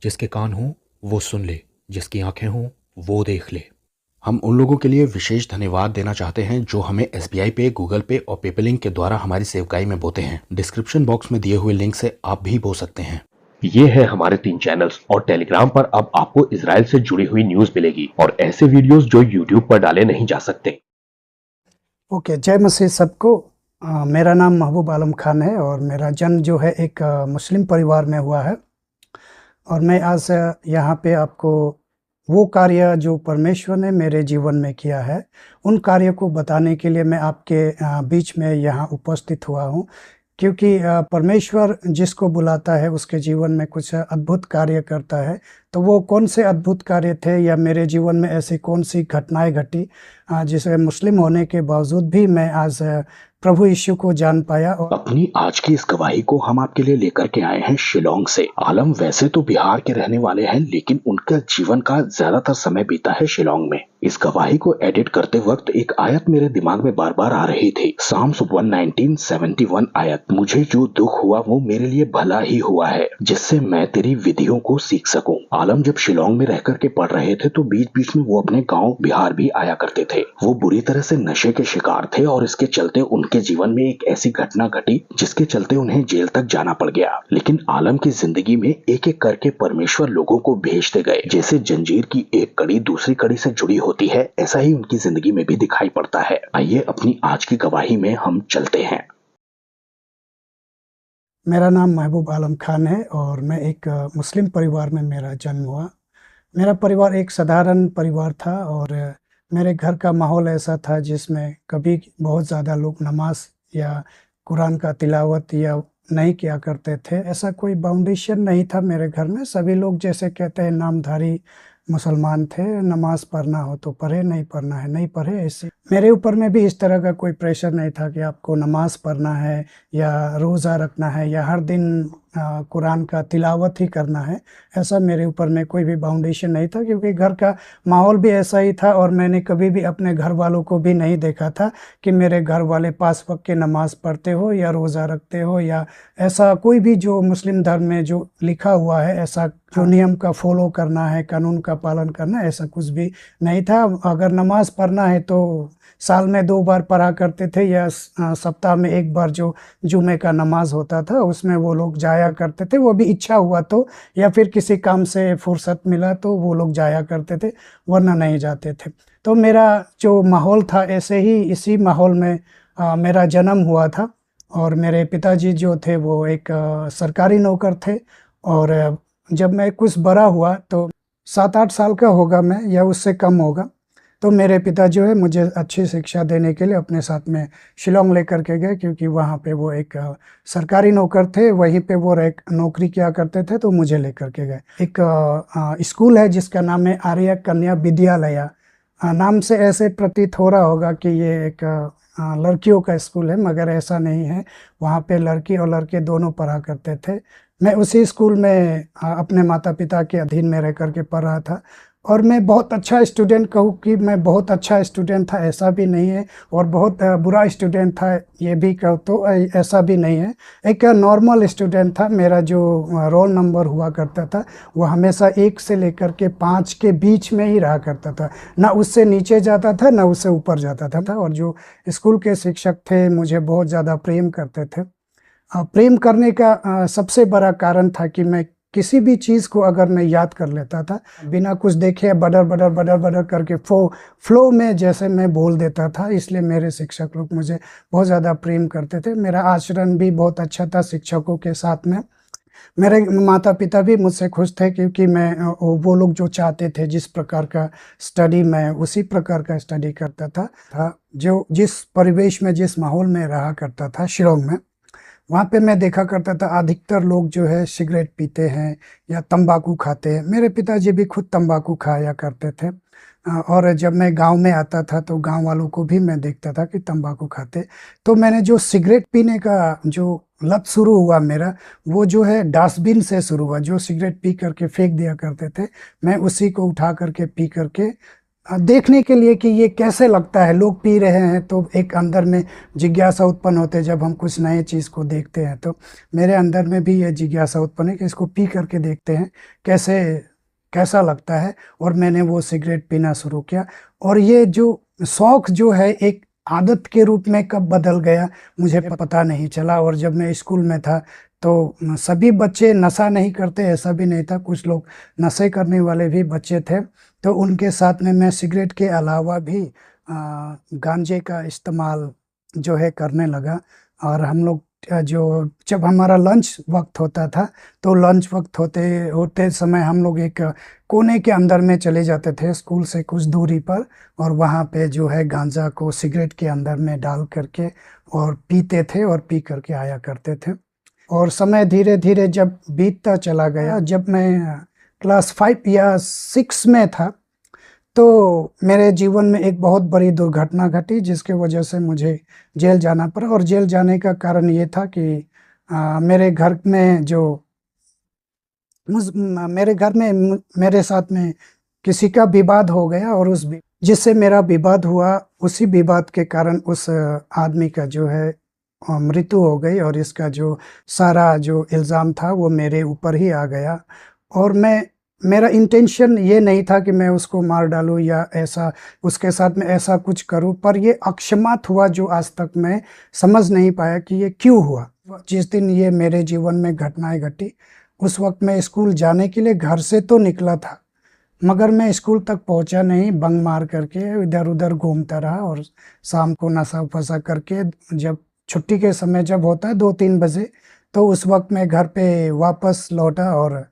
जिसके कान हों वो सुन ले, जिसकी आंखें हों वो देख ले। हम उन लोगों के लिए विशेष धन्यवाद देना चाहते हैं जो हमें एसबीआई पे, गूगल पे और पेपलिंक के द्वारा हमारी सेवकाई में बोते हैं। डिस्क्रिप्शन बॉक्स में दिए हुए लिंक से आप भी बो सकते हैं। ये है हमारे 3 चैनल्स और टेलीग्राम पर अब आपको इजराइल से जुड़ी हुई न्यूज मिलेगी और ऐसे वीडियोस जो यूट्यूब पर डाले नहीं जा सकते। ओके, जय मसीह सबको। मेरा नाम महबूब आलम खान है और मेरा जन्म जो है एक मुस्लिम परिवार में हुआ है। और मैं आज यहाँ पे आपको वो कार्य जो परमेश्वर ने मेरे जीवन में किया है, उन कार्य को बताने के लिए मैं आपके बीच में यहाँ उपस्थित हुआ हूँ। क्योंकि परमेश्वर जिसको बुलाता है उसके जीवन में कुछ अद्भुत कार्य करता है। तो वो कौन से अद्भुत कार्य थे या मेरे जीवन में ऐसी कौन-सी घटनाएँ घटी जिसे मुस्लिम होने के बावजूद भी मैं आज प्रभु यीशु को जान पाया। और अपनी आज की इस गवाही को हम आपके लिए लेकर के आए हैं शिलोंग से। आलम वैसे तो बिहार के रहने वाले हैं, लेकिन उनका जीवन का ज्यादातर समय बीता है शिलोंग में। इस गवाही को एडिट करते वक्त एक आयत मेरे दिमाग में बार बार आ रही थी। साम्स 119:71 आयत, मुझे जो दुख हुआ वो मेरे लिए भला ही हुआ है, जिससे मैं तेरी विधियों को सीख सकूं। आलम जब शिलोंग में रह करके पढ़ रहे थे तो बीच बीच में वो अपने गाँव बिहार भी आया करते थे। वो बुरी तरह से नशे के शिकार थे और इसके चलते उनके जीवन में एक ऐसी घटना घटी जिसके चलते उन्हें जेल तक जाना पड़ गया। लेकिन आलम की जिंदगी में एक एक करके परमेश्वर लोगों को भेजते गए। जैसे जंजीर की एक कड़ी दूसरी कड़ी से जुड़ी होती है, ऐसा ही उनकी जिंदगी में भी दिखाई पड़ता है। आइए अपनी आज की गवाही में हम चलते हैं। मेरा नाम महबूब आलम खान है और मैं एक मुस्लिम परिवार में मेरा जन्म हुआ। मेरा परिवार एक साधारण परिवार था और मेरे घर का माहौल ऐसा था जिसमें कभी बहुत ज़्यादा लोग नमाज या कुरान का तिलावत या नहीं किया करते थे। ऐसा कोई फाउंडेशन नहीं था मेरे घर में। सभी लोग जैसे कहते हैं नामधारी मुसलमान थे, नमाज पढ़ना हो तो पढ़े, नहीं पढ़ना है नहीं पढ़े। ऐसे मेरे ऊपर में भी इस तरह का कोई प्रेशर नहीं था कि आपको नमाज पढ़ना है या रोज़ा रखना है या हर दिन कुरान का तिलावत ही करना है। ऐसा मेरे ऊपर में कोई भी बाउंडेशन नहीं था, क्योंकि घर का माहौल भी ऐसा ही था। और मैंने कभी भी अपने घर वालों को भी नहीं देखा था कि मेरे घर वाले 5 वक्त की नमाज़ पढ़ते हो या रोज़ा रखते हो या ऐसा कोई भी जो मुस्लिम धर्म में जो लिखा हुआ है, ऐसा जो नियम का फॉलो करना है, कानून का पालन करना है, ऐसा कुछ भी नहीं था। अगर नमाज़ पढ़ना है तो साल में 2 बार पढ़ा करते थे या सप्ताह में 1 बार जो जुमे का नमाज होता था उसमें वो लोग जाया करते थे। वो भी इच्छा हुआ तो या फिर किसी काम से फुर्सत मिला तो वो लोग जाया करते थे, वरना नहीं जाते थे। तो मेरा जो माहौल था ऐसे ही इसी माहौल में मेरा जन्म हुआ था। और मेरे पिताजी जो थे वो एक सरकारी नौकर थे। और जब मैं कुछ बड़ा हुआ तो 7-8 साल का होगा मैं या उससे कम होगा, तो मेरे पिता जो है मुझे अच्छी शिक्षा देने के लिए अपने साथ में शिलोंग लेकर के गए, क्योंकि वहाँ पे वो एक सरकारी नौकर थे, वहीं पे वो नौकरी किया करते थे, तो मुझे लेकर के गए। एक स्कूल है जिसका नाम है आर्य कन्या विद्यालय। नाम से ऐसे प्रतीत हो रहा होगा कि ये एक लड़कियों का स्कूल है, मगर ऐसा नहीं है। वहाँ पे लड़की और लड़के दोनों पढ़ा करते थे। मैं उसी स्कूल में अपने माता पिता के अधीन में रह कर के पढ़ रहा था। और मैं बहुत अच्छा स्टूडेंट कहूँ कि मैं बहुत अच्छा स्टूडेंट था, ऐसा भी नहीं है। और बहुत बुरा स्टूडेंट था, ये भी कहूँ तो ऐसा भी नहीं है। एक नॉर्मल स्टूडेंट था। मेरा जो रोल नंबर हुआ करता था वो हमेशा 1 से लेकर के 5 के बीच में ही रहा करता था, ना उससे नीचे जाता था ना उससे ऊपर जाता था। और जो स्कूल के शिक्षक थे मुझे बहुत ज़्यादा प्रेम करते थे। प्रेम करने का सबसे बड़ा कारण था कि मैं किसी भी चीज़ को अगर मैं याद कर लेता था, बिना कुछ देखे बडर बडर बडर बडर करके फ्लो में जैसे मैं बोल देता था, इसलिए मेरे शिक्षक लोग मुझे बहुत ज़्यादा प्रेम करते थे। मेरा आचरण भी बहुत अच्छा था शिक्षकों के साथ में। मेरे माता पिता भी मुझसे खुश थे, क्योंकि मैं वो लोग जो चाहते थे जिस प्रकार का स्टडी, मैं उसी प्रकार का स्टडी करता था। जो जिस परिवेश में जिस माहौल में रहा करता था शिलोंग में, वहाँ पे मैं देखा करता था अधिकतर लोग जो है सिगरेट पीते हैं या तंबाकू खाते हैं। मेरे पिताजी भी खुद तंबाकू खाया करते थे। और जब मैं गांव में आता था तो गांव वालों को भी मैं देखता था कि तंबाकू खाते। तो मैंने जो सिगरेट पीने का जो लत शुरू हुआ मेरा, वो जो है डस्टबिन से शुरू हुआ। जो सिगरेट पी करके फेंक दिया करते थे, मैं उसी को उठा करके पी करके देखने के लिए कि ये कैसे लगता है। लोग पी रहे हैं तो एक अंदर में जिज्ञासा उत्पन्न होते है। जब हम कुछ नए चीज़ को देखते हैं तो मेरे अंदर में भी ये जिज्ञासा उत्पन्न है कि इसको पी करके देखते हैं कैसे कैसा लगता है। और मैंने वो सिगरेट पीना शुरू किया। और ये जो शौक़ जो है एक आदत के रूप में कब बदल गया मुझे पता नहीं चला। और जब मैं स्कूल में था तो सभी बच्चे नशा नहीं करते ऐसा भी नहीं था, कुछ लोग नशे करने वाले भी बच्चे थे। तो उनके साथ में मैं सिगरेट के अलावा भी गांजे का इस्तेमाल जो है करने लगा। और हम लोग जो जब हमारा लंच वक्त होता था तो लंच वक्त होते समय हम लोग एक कोने के अंदर में चले जाते थे स्कूल से कुछ दूरी पर। और वहाँ पे जो है गांजा को सिगरेट के अंदर में डाल करके और पीते थे और पी करके आया करते थे। और समय धीरे धीरे जब बीतता चला गया, जब मैं क्लास 5 या 6 में था तो मेरे जीवन में एक बहुत बड़ी दुर्घटना घटी जिसके वजह से मुझे जेल जाना पड़ा। और जेल जाने का कारण ये था कि मेरे घर में मेरे साथ में किसी का विवाद हो गया। और जिससे मेरा विवाद हुआ उसी विवाद के कारण उस आदमी का जो है मृत्यु हो गई। और इसका जो सारा जो इल्ज़ाम था वो मेरे ऊपर ही आ गया। और मेरा इंटेंशन ये नहीं था कि मैं उसको मार डालूं या ऐसा उसके साथ में ऐसा कुछ करूं, पर ये अकस्मात हुआ जो आज तक मैं समझ नहीं पाया कि ये क्यों हुआ। जिस दिन ये मेरे जीवन में घटनाएं घटी उस वक्त मैं स्कूल जाने के लिए घर से तो निकला था, मगर मैं स्कूल तक पहुंचा नहीं। बंक मार करके इधर उधर घूमता रहा। और शाम को नशा फसा करके जब छुट्टी के समय जब होता है 2-3 बजे तो उस वक्त मैं घर पे वापस लौटा। और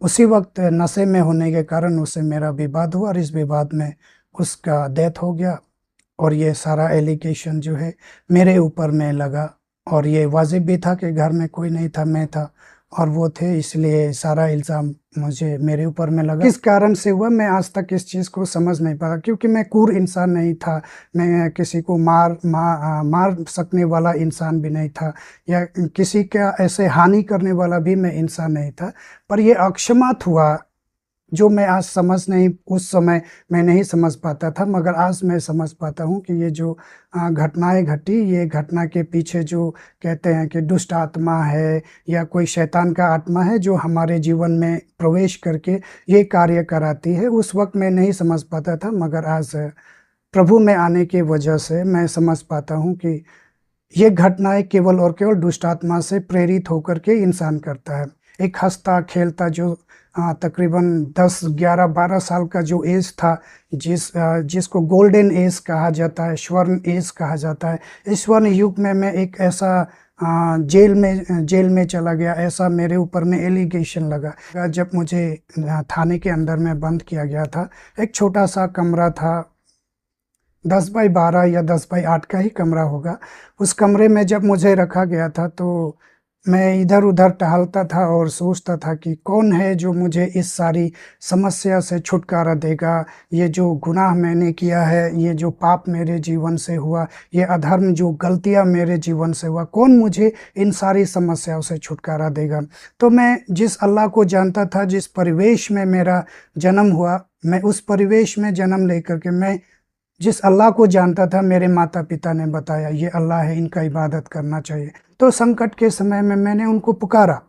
उसी वक्त नशे में होने के कारण उससे मेरा विवाद हुआ और इस विवाद में उसका डेथ हो गया। और ये सारा एलिगेशन जो है मेरे ऊपर में लगा। और ये वाजिब भी था कि घर में कोई नहीं था, मैं था और वो थे, इसलिए सारा इल्ज़ाम मुझे मेरे ऊपर में लगा। किस कारण से हुआ मैं आज तक इस चीज़ को समझ नहीं पाया, क्योंकि मैं क्रूर इंसान नहीं था। मैं किसी को मार सकने वाला इंसान भी नहीं था या किसी का ऐसे हानि करने वाला भी मैं इंसान नहीं था। पर ये अकस्मात हुआ जो मैं आज उस समय मैं नहीं समझ पाता था, मगर आज मैं समझ पाता हूँ कि ये जो घटनाएं घटी, ये घटना के पीछे जो कहते हैं कि दुष्ट आत्मा है या कोई शैतान का आत्मा है जो हमारे जीवन में प्रवेश करके ये कार्य कराती है, उस वक्त मैं नहीं समझ पाता था। मगर आज प्रभु में आने की वजह से मैं समझ पाता हूँ कि ये घटनाएं केवल और केवल दुष्ट आत्मा से प्रेरित होकर के इंसान करता है। एक हंसता खेलता जो तकरीबन 10, 11, 12 साल का जो एज था, जिसको गोल्डन एज कहा जाता है, स्वर्ण एज कहा जाता है, इस स्वर्ण युग में मैं एक ऐसा जेल में चला गया। ऐसा मेरे ऊपर में एलिगेशन लगा। जब मुझे थाने के अंदर में बंद किया गया था, एक छोटा सा कमरा था, 10 बाई 12 या 10 बाई 8 का ही कमरा होगा। उस कमरे में जब मुझे रखा गया था तो मैं इधर उधर टहलता था और सोचता था कि कौन है जो मुझे इस सारी समस्या से छुटकारा देगा। ये जो गुनाह मैंने किया है, ये जो पाप मेरे जीवन से हुआ, ये अधर्म जो गलतियां मेरे जीवन से हुआ, कौन मुझे इन सारी समस्याओं से छुटकारा देगा। तो मैं जिस अल्लाह को जानता था, जिस परिवेश में मेरा जन्म हुआ, मैं उस परिवेश में जन्म लेकर के मैं जिस अल्लाह को जानता था, मेरे माता पिता ने बताया ये अल्लाह है, इनका इबादत करना चाहिए। तो संकट के समय में मैंने उनको पुकारा,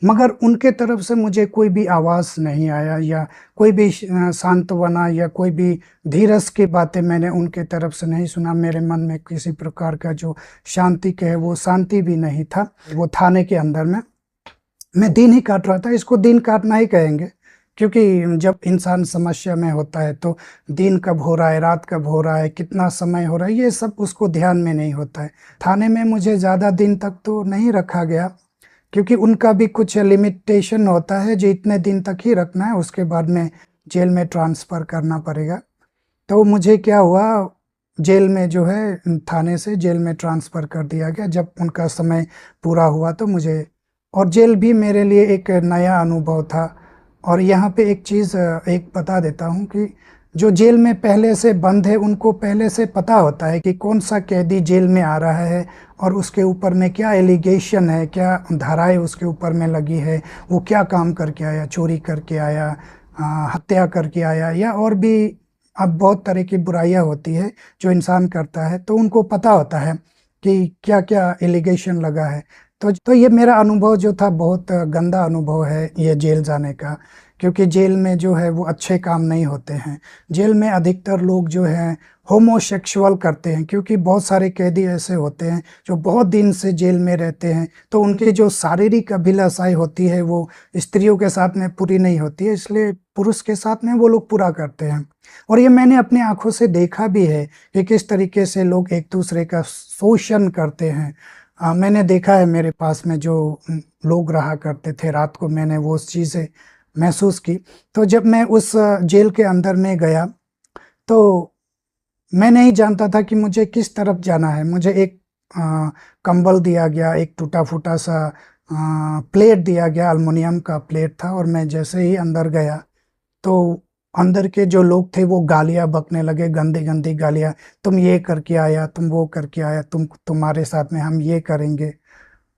मगर उनके तरफ से मुझे कोई भी आवाज़ नहीं आया या कोई भी सांत्वना या कोई भी धीरज की बातें मैंने उनके तरफ से नहीं सुना। मेरे मन में किसी प्रकार का जो शांति कहे वो शांति भी नहीं था। वो थाने के अंदर में मैं दिन ही काट रहा था। इसको दिन काटना ही कहेंगे, क्योंकि जब इंसान समस्या में होता है तो दिन कब हो रहा है, रात कब हो रहा है, कितना समय हो रहा है, ये सब उसको ध्यान में नहीं होता है। थाने में मुझे ज़्यादा दिन तक तो नहीं रखा गया, क्योंकि उनका भी कुछ लिमिटेशन होता है जो इतने दिन तक ही रखना है, उसके बाद में जेल में ट्रांसफ़र करना पड़ेगा। तो मुझे क्या हुआ, जेल में जो है थाने से जेल में ट्रांसफ़र कर दिया गया। जब उनका समय पूरा हुआ तो मुझे, और जेल भी मेरे लिए एक नया अनुभव था। और यहाँ पे एक चीज़ एक बता देता हूँ कि जो जेल में पहले से बंद है उनको पहले से पता होता है कि कौन सा कैदी जेल में आ रहा है और उसके ऊपर में क्या एलिगेशन है, क्या धाराएं उसके ऊपर में लगी है, वो क्या काम करके आया, चोरी करके आया, हत्या करके आया या और भी अब बहुत तरह की बुराइयां होती है जो इंसान करता है, तो उनको पता होता है कि क्या क्या एलिगेशन लगा है। तो ये मेरा अनुभव जो था बहुत गंदा अनुभव है ये जेल जाने का, क्योंकि जेल में जो है वो अच्छे काम नहीं होते हैं। जेल में अधिकतर लोग जो हैं होमोसेक्सुअल करते हैं, क्योंकि बहुत सारे कैदी ऐसे होते हैं जो बहुत दिन से जेल में रहते हैं, तो उनकी जो शारीरिक अभिलाषाएं होती है वो स्त्रियों के साथ में पूरी नहीं होती है, इसलिए पुरुष के साथ में वो लोग पूरा करते हैं। और ये मैंने अपनी आंखों से देखा भी है कि किस तरीके से लोग एक दूसरे का शोषण करते हैं। मैंने देखा है मेरे पास में जो लोग रहा करते थे, रात को मैंने वो चीज़ें महसूस की। तो जब मैं उस जेल के अंदर में गया तो मैं नहीं जानता था कि मुझे किस तरफ जाना है। मुझे एक कंबल दिया गया, एक टूटा-फूटा सा प्लेट दिया गया, एल्युमिनियम का प्लेट था, और मैं जैसे ही अंदर गया तो अंदर के जो लोग थे वो गालियाँ बकने लगे, गंदी-गंदी गालियाँ। तुम ये करके आया, तुम वो करके आया, तुम्हारे साथ में हम ये करेंगे।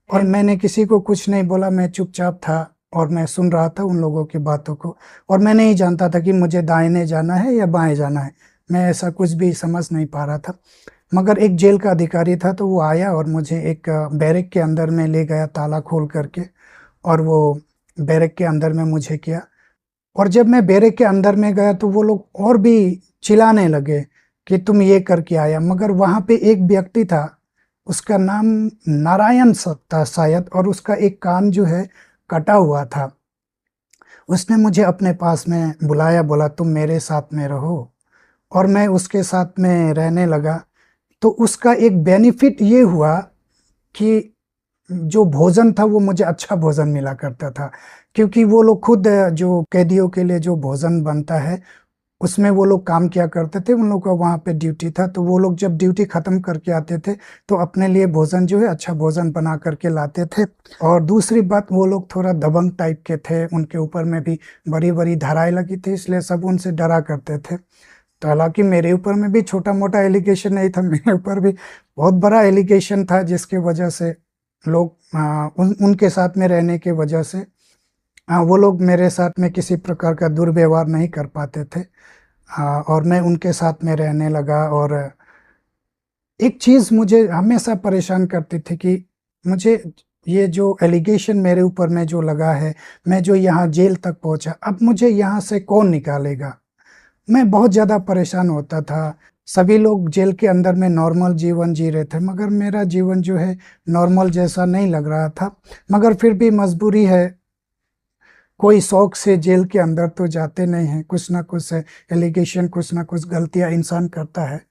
और मैंने किसी को कुछ नहीं बोला, मैं चुपचाप था और मैं सुन रहा था उन लोगों की बातों को, और मैं नहीं जानता था कि मुझे दाहिने जाना है या बाएँ जाना है। मैं ऐसा कुछ भी समझ नहीं पा रहा था। मगर एक जेल का अधिकारी था तो वो आया और मुझे एक बैरक के अंदर में ले गया ताला खोल करके, और वो बैरक के अंदर में मुझे किया। और जब मैं बैरक के अंदर में गया तो वो लोग और भी चिल्लाने लगे कि तुम ये करके आया। मगर वहाँ पे एक व्यक्ति था, उसका नाम नारायण था शायद, और उसका एक कान जो है कटा हुआ था। उसने मुझे अपने पास में बुलाया, बोला तुम मेरे साथ में रहो, और मैं उसके साथ में रहने लगा। तो उसका एक बेनिफिट ये हुआ कि जो भोजन था वो मुझे अच्छा भोजन मिला करता था, क्योंकि वो लोग खुद जो कैदियों के लिए जो भोजन बनता है उसमें वो लोग काम किया करते थे। उन लोगों का वहाँ पे ड्यूटी था, तो वो लोग जब ड्यूटी ख़त्म करके आते थे तो अपने लिए भोजन जो है अच्छा भोजन बना करके लाते थे। और दूसरी बात, वो लोग थोड़ा दबंग टाइप के थे, उनके ऊपर में भी बड़ी-बड़ी धाराएँ लगी थी, इसलिए सब उनसे डरा करते थे। तो हालाँकि मेरे ऊपर में भी छोटा-मोटा एलिगेशन नहीं था, मेरे ऊपर भी बहुत बड़ा एलिगेशन था, जिसकी वजह से लोग उनके साथ में रहने की वजह से वो लोग मेरे साथ में किसी प्रकार का दुर्व्यवहार नहीं कर पाते थे। और मैं उनके साथ में रहने लगा। और एक चीज़ मुझे हमेशा परेशान करती थी कि मुझे ये जो एलिगेशन मेरे ऊपर में जो लगा है, मैं जो यहाँ जेल तक पहुँचा, अब मुझे यहाँ से कौन निकालेगा? मैं बहुत ज़्यादा परेशान होता था। सभी लोग जेल के अंदर में नॉर्मल जीवन जी रहे थे, मगर मेरा जीवन जो है नॉर्मल जैसा नहीं लग रहा था। मगर फिर भी मजबूरी है, कोई शौक से जेल के अंदर तो जाते नहीं हैं, कुछ ना कुछ एलिगेशन, कुछ ना कुछ गलतियाँ इंसान करता है।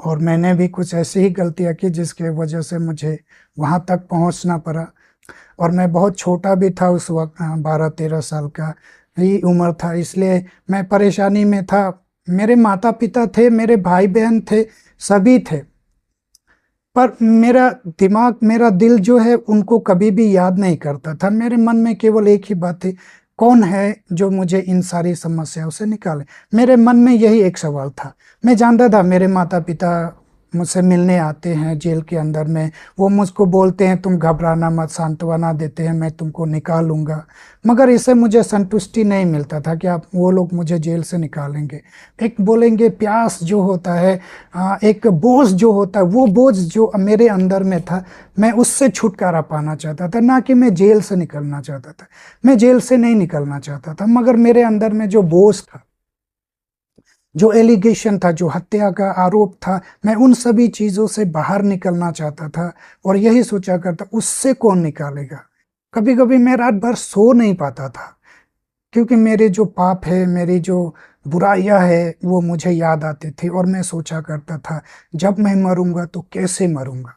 और मैंने भी कुछ ऐसी ही गलतियाँ की जिसकी वजह से मुझे वहाँ तक पहुँचना पड़ा। और मैं बहुत छोटा भी था उस वक़्त, 12-13 साल का ही उम्र था, इसलिए मैं परेशानी में था। मेरे माता-पिता थे, मेरे भाई-बहन थे, सभी थे। पर मेरा दिमाग, मेरा दिल जो है उनको कभी भी याद नहीं करता था। मेरे मन में केवल एक ही बात थी, कौन है जो मुझे इन सारी समस्याओं से निकाले? मेरे मन में यही एक सवाल था। मैं जानता था मेरे माता-पिता मुझसे मिलने आते हैं जेल के अंदर में, वो मुझको बोलते हैं तुम घबराना मत, सांत्वना देते हैं, मैं तुमको निकालूँगा। मगर इससे मुझे संतुष्टि नहीं मिलता था कि आप वो लोग मुझे जेल से निकालेंगे। एक बोलेंगे प्यास जो होता है, एक बोझ जो होता है, वो बोझ जो मेरे अंदर में था, मैं उससे छुटकारा पाना चाहता था, ना कि मैं जेल से निकलना चाहता था। मैं जेल से नहीं निकलना चाहता था, मगर मेरे अंदर में जो बोझ था, जो एलिगेशन था, जो हत्या का आरोप था, मैं उन सभी चीज़ों से बाहर निकलना चाहता था और यही सोचा करता उससे कौन निकालेगा। कभी-कभी मैं रात भर सो नहीं पाता था, क्योंकि मेरे जो पाप है, मेरी जो बुराइयाँ है, वो मुझे याद आती थी और मैं सोचा करता था, जब मैं मरूँगा तो कैसे मरूँगा?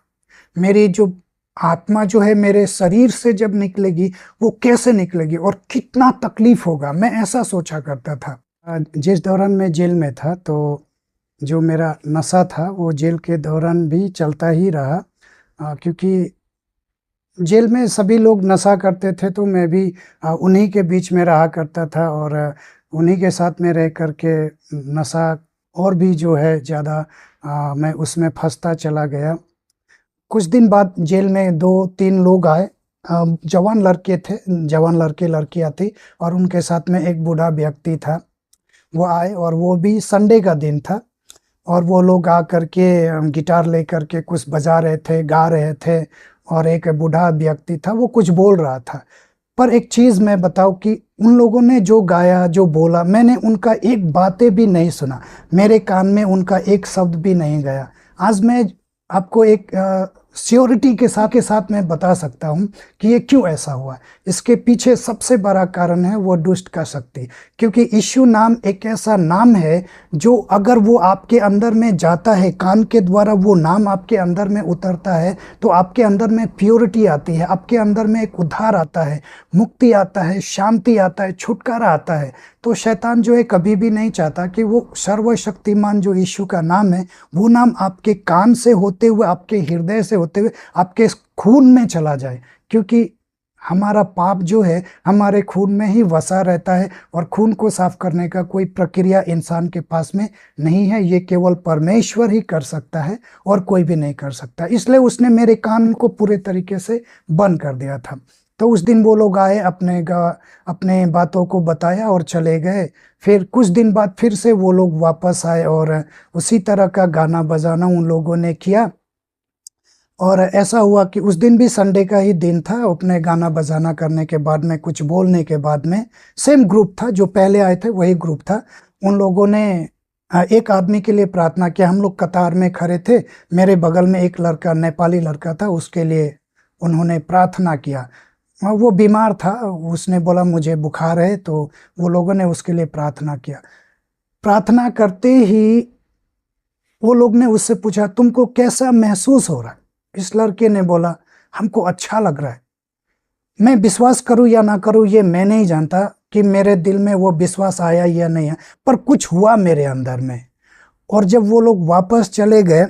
मेरी जो आत्मा जो है मेरे शरीर से जब निकलेगी, वो कैसे निकलेगी और कितना तकलीफ़ होगा? मैं ऐसा सोचा करता था। जिस दौरान मैं जेल में था, तो जो मेरा नशा था वो जेल के दौरान भी चलता ही रहा, क्योंकि जेल में सभी लोग नशा करते थे, तो मैं भी उन्हीं के बीच में रहा करता था और उन्हीं के साथ में रह कर के नशा और भी जो है ज़्यादा मैं उसमें फँसता चला गया। कुछ दिन बाद जेल में 2-3 लोग आए, जवान लड़के थे, जवान लड़के-लड़कियाँ थी और उनके साथ में एक बूढ़ा व्यक्ति था। वो आए और वो भी संडे का दिन था और वो लोग आ करके गिटार लेकर के कुछ बजा रहे थे, गा रहे थे और एक बूढ़ा व्यक्ति था, वो कुछ बोल रहा था। पर एक चीज़ मैं बताऊँ कि उन लोगों ने जो गाया, जो बोला, मैंने उनका एक बातें भी नहीं सुना, मेरे कान में उनका एक शब्द भी नहीं गया। आज मैं आपको एक श्योरिटी के साथ मैं बता सकता हूँ कि ये क्यों ऐसा हुआ। इसके पीछे सबसे बड़ा कारण है वो दुष्ट का शक्ति, क्योंकि यीशु नाम एक ऐसा नाम है जो अगर वो आपके अंदर में जाता है, कान के द्वारा वो नाम आपके अंदर में उतरता है, तो आपके अंदर में प्योरिटी आती है, आपके अंदर में एक उद्धार आता है, मुक्ति आता है, शांति आता है, छुटकारा आता है। तो शैतान जो है कभी भी नहीं चाहता कि वो सर्वशक्तिमान जो यीशु का नाम है, वो नाम आपके कान से होते हुए, आपके हृदय से होते हुए आपके खून में चला जाए, क्योंकि हमारा पाप जो है हमारे खून में ही वसा रहता है और खून को साफ करने का कोई प्रक्रिया इंसान के पास में नहीं है। ये केवल परमेश्वर ही कर सकता है और कोई भी नहीं कर सकता। इसलिए उसने मेरे कान को पूरे तरीके से बंद कर दिया था। तो उस दिन वो लोग आए, अपने बातों को बताया और चले गए। फिर कुछ दिन बाद फिर से वो लोग वापस आए और उसी तरह का गाना बजाना उन लोगों ने किया। और ऐसा हुआ कि उस दिन भी संडे का ही दिन था। अपने गाना बजाना करने के बाद में, कुछ बोलने के बाद में, सेम ग्रुप था जो पहले आए थे, वही ग्रुप था। उन लोगों ने एक आदमी के लिए प्रार्थना किया। हम लोग कतार में खड़े थे, मेरे बगल में एक लड़का, नेपाली लड़का था, उसके लिए उन्होंने प्रार्थना किया। वो बीमार था, उसने बोला मुझे बुखार है, तो वो लोगों ने उसके लिए प्रार्थना किया। प्रार्थना करते ही वो लोग ने उससे पूछा तुमको कैसा महसूस हो रहा है? इस लड़के ने बोला हमको अच्छा लग रहा है। मैं विश्वास करूं या ना करूं ये मैं नहीं जानता कि मेरे दिल में वो विश्वास आया या नहीं है, पर कुछ हुआ मेरे अंदर में। और जब वो लोग वापस चले गए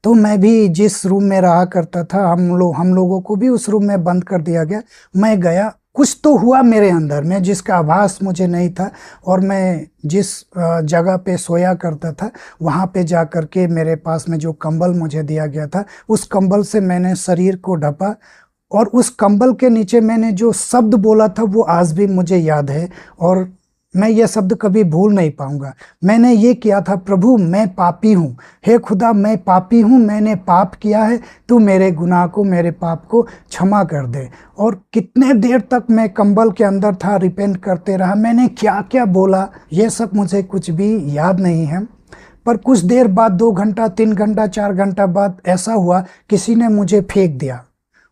तो मैं भी जिस रूम में रहा करता था, हम लोगों को भी उस रूम में बंद कर दिया गया। मैं गया, कुछ तो हुआ मेरे अंदर में जिसका आभास मुझे नहीं था। और मैं जिस जगह पे सोया करता था वहाँ पे जा कर के मेरे पास में जो कंबल मुझे दिया गया था, उस कंबल से मैंने शरीर को ढका और उस कंबल के नीचे मैंने जो शब्द बोला था वो आज भी मुझे याद है और मैं ये शब्द कभी भूल नहीं पाऊंगा। मैंने ये किया था, प्रभु मैं पापी हूँ, हे खुदा मैं पापी हूँ, मैंने पाप किया है, तू मेरे गुनाह को, मेरे पाप को क्षमा कर दे। और कितने देर तक मैं कंबल के अंदर था, रिपेंट करते रहा। मैंने क्या क्या बोला ये सब मुझे कुछ भी याद नहीं है। पर कुछ देर बाद, 2 घंटा, 3 घंटा, 4 घंटा बाद ऐसा हुआ, किसी ने मुझे फेंक दिया।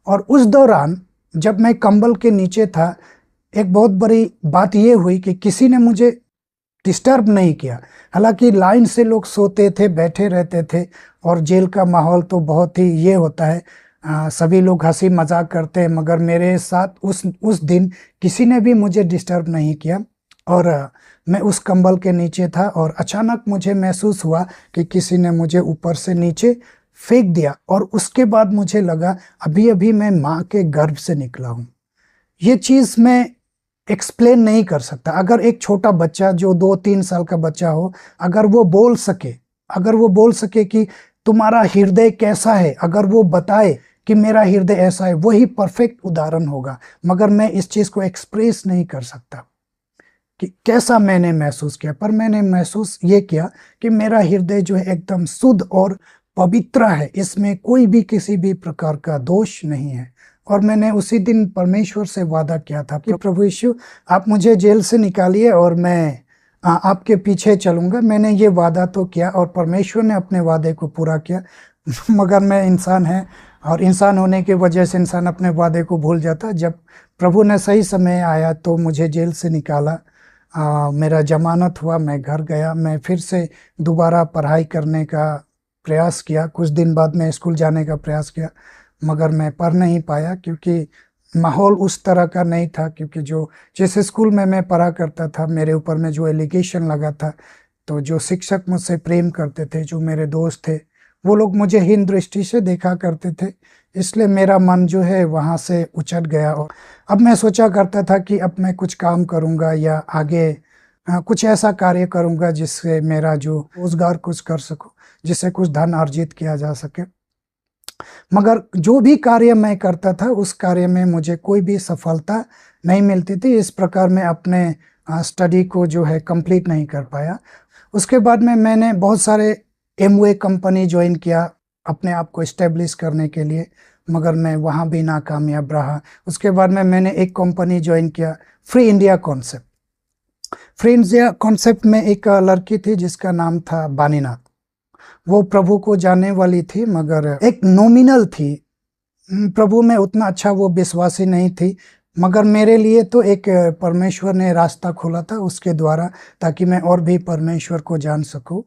और उस दौरान जब मैं कंबल के नीचे था, एक बहुत बड़ी बात ये हुई कि किसी ने मुझे डिस्टर्ब नहीं किया। हालांकि लाइन से लोग सोते थे, बैठे रहते थे और जेल का माहौल तो बहुत ही ये होता है, सभी लोग हंसी मजाक करते हैं, मगर मेरे साथ उस दिन किसी ने भी मुझे डिस्टर्ब नहीं किया। और मैं उस कंबल के नीचे था और अचानक मुझे महसूस हुआ कि किसी ने मुझे ऊपर से नीचे फेंक दिया। और उसके बाद मुझे लगा अभी अभी मैं माँ के गर्भ से निकला हूँ। ये चीज़ मैं एक्सप्लेन नहीं कर सकता। अगर एक छोटा बच्चा जो 2-3 साल का बच्चा हो, अगर वो बोल सके कि तुम्हारा हृदय कैसा है, अगर वो बताए कि मेरा हृदय ऐसा है, वही परफेक्ट उदाहरण होगा। मगर मैं इस चीज़ को एक्सप्रेस नहीं कर सकता कि कैसा मैंने महसूस किया। पर मैंने महसूस ये किया कि मेरा हृदय जो है एकदम शुद्ध और पवित्र है, इसमें कोई भी किसी भी प्रकार का दोष नहीं है। और मैंने उसी दिन परमेश्वर से वादा किया था कि प्रभु यीशु आप मुझे जेल से निकालिए और मैं आपके पीछे चलूँगा। मैंने ये वादा तो किया और परमेश्वर ने अपने वादे को पूरा किया। मगर मैं इंसान है और इंसान होने की वजह से इंसान अपने वादे को भूल जाता। जब प्रभु ने सही समय आया तो मुझे जेल से निकाला, मेरा जमानत हुआ, मैं घर गया, मैं फिर से दोबारा पढ़ाई करने का प्रयास किया। कुछ दिन बाद मैं स्कूल जाने का प्रयास किया, मगर मैं पढ़ नहीं पाया क्योंकि माहौल उस तरह का नहीं था। क्योंकि जिस स्कूल में मैं पढ़ा करता था, मेरे ऊपर में जो एलिगेशन लगा था, तो जो शिक्षक मुझसे प्रेम करते थे, जो मेरे दोस्त थे, वो लोग मुझे हीन दृष्टि से देखा करते थे। इसलिए मेरा मन जो है वहाँ से उचट गया। और अब मैं सोचा करता था कि अब मैं कुछ काम करूँगा या आगे कुछ ऐसा कार्य करूँगा जिससे मेरा जो रोजगार कुछ कर सकूँ, जिससे कुछ धन अर्जित किया जा सके। मगर जो भी कार्य मैं करता था उस कार्य में मुझे कोई भी सफलता नहीं मिलती थी। इस प्रकार मैं अपने स्टडी को जो है कंप्लीट नहीं कर पाया। उसके बाद में मैंने बहुत सारे एमवे कंपनी ज्वाइन किया अपने आप को इस्टेब्लिश करने के लिए, मगर मैं वहाँ भी नाकामयाब रहा। उसके बाद में मैंने एक कंपनी ज्वाइन किया, free India concept. Free India concept में एक लड़की थी जिसका नाम था बानीनाथ। वो प्रभु को जानने वाली थी मगर एक नॉमिनल थी, प्रभु में उतना अच्छा वो विश्वासी नहीं थी। मगर मेरे लिए तो एक परमेश्वर ने रास्ता खोला था उसके द्वारा, ताकि मैं और भी परमेश्वर को जान सकूं।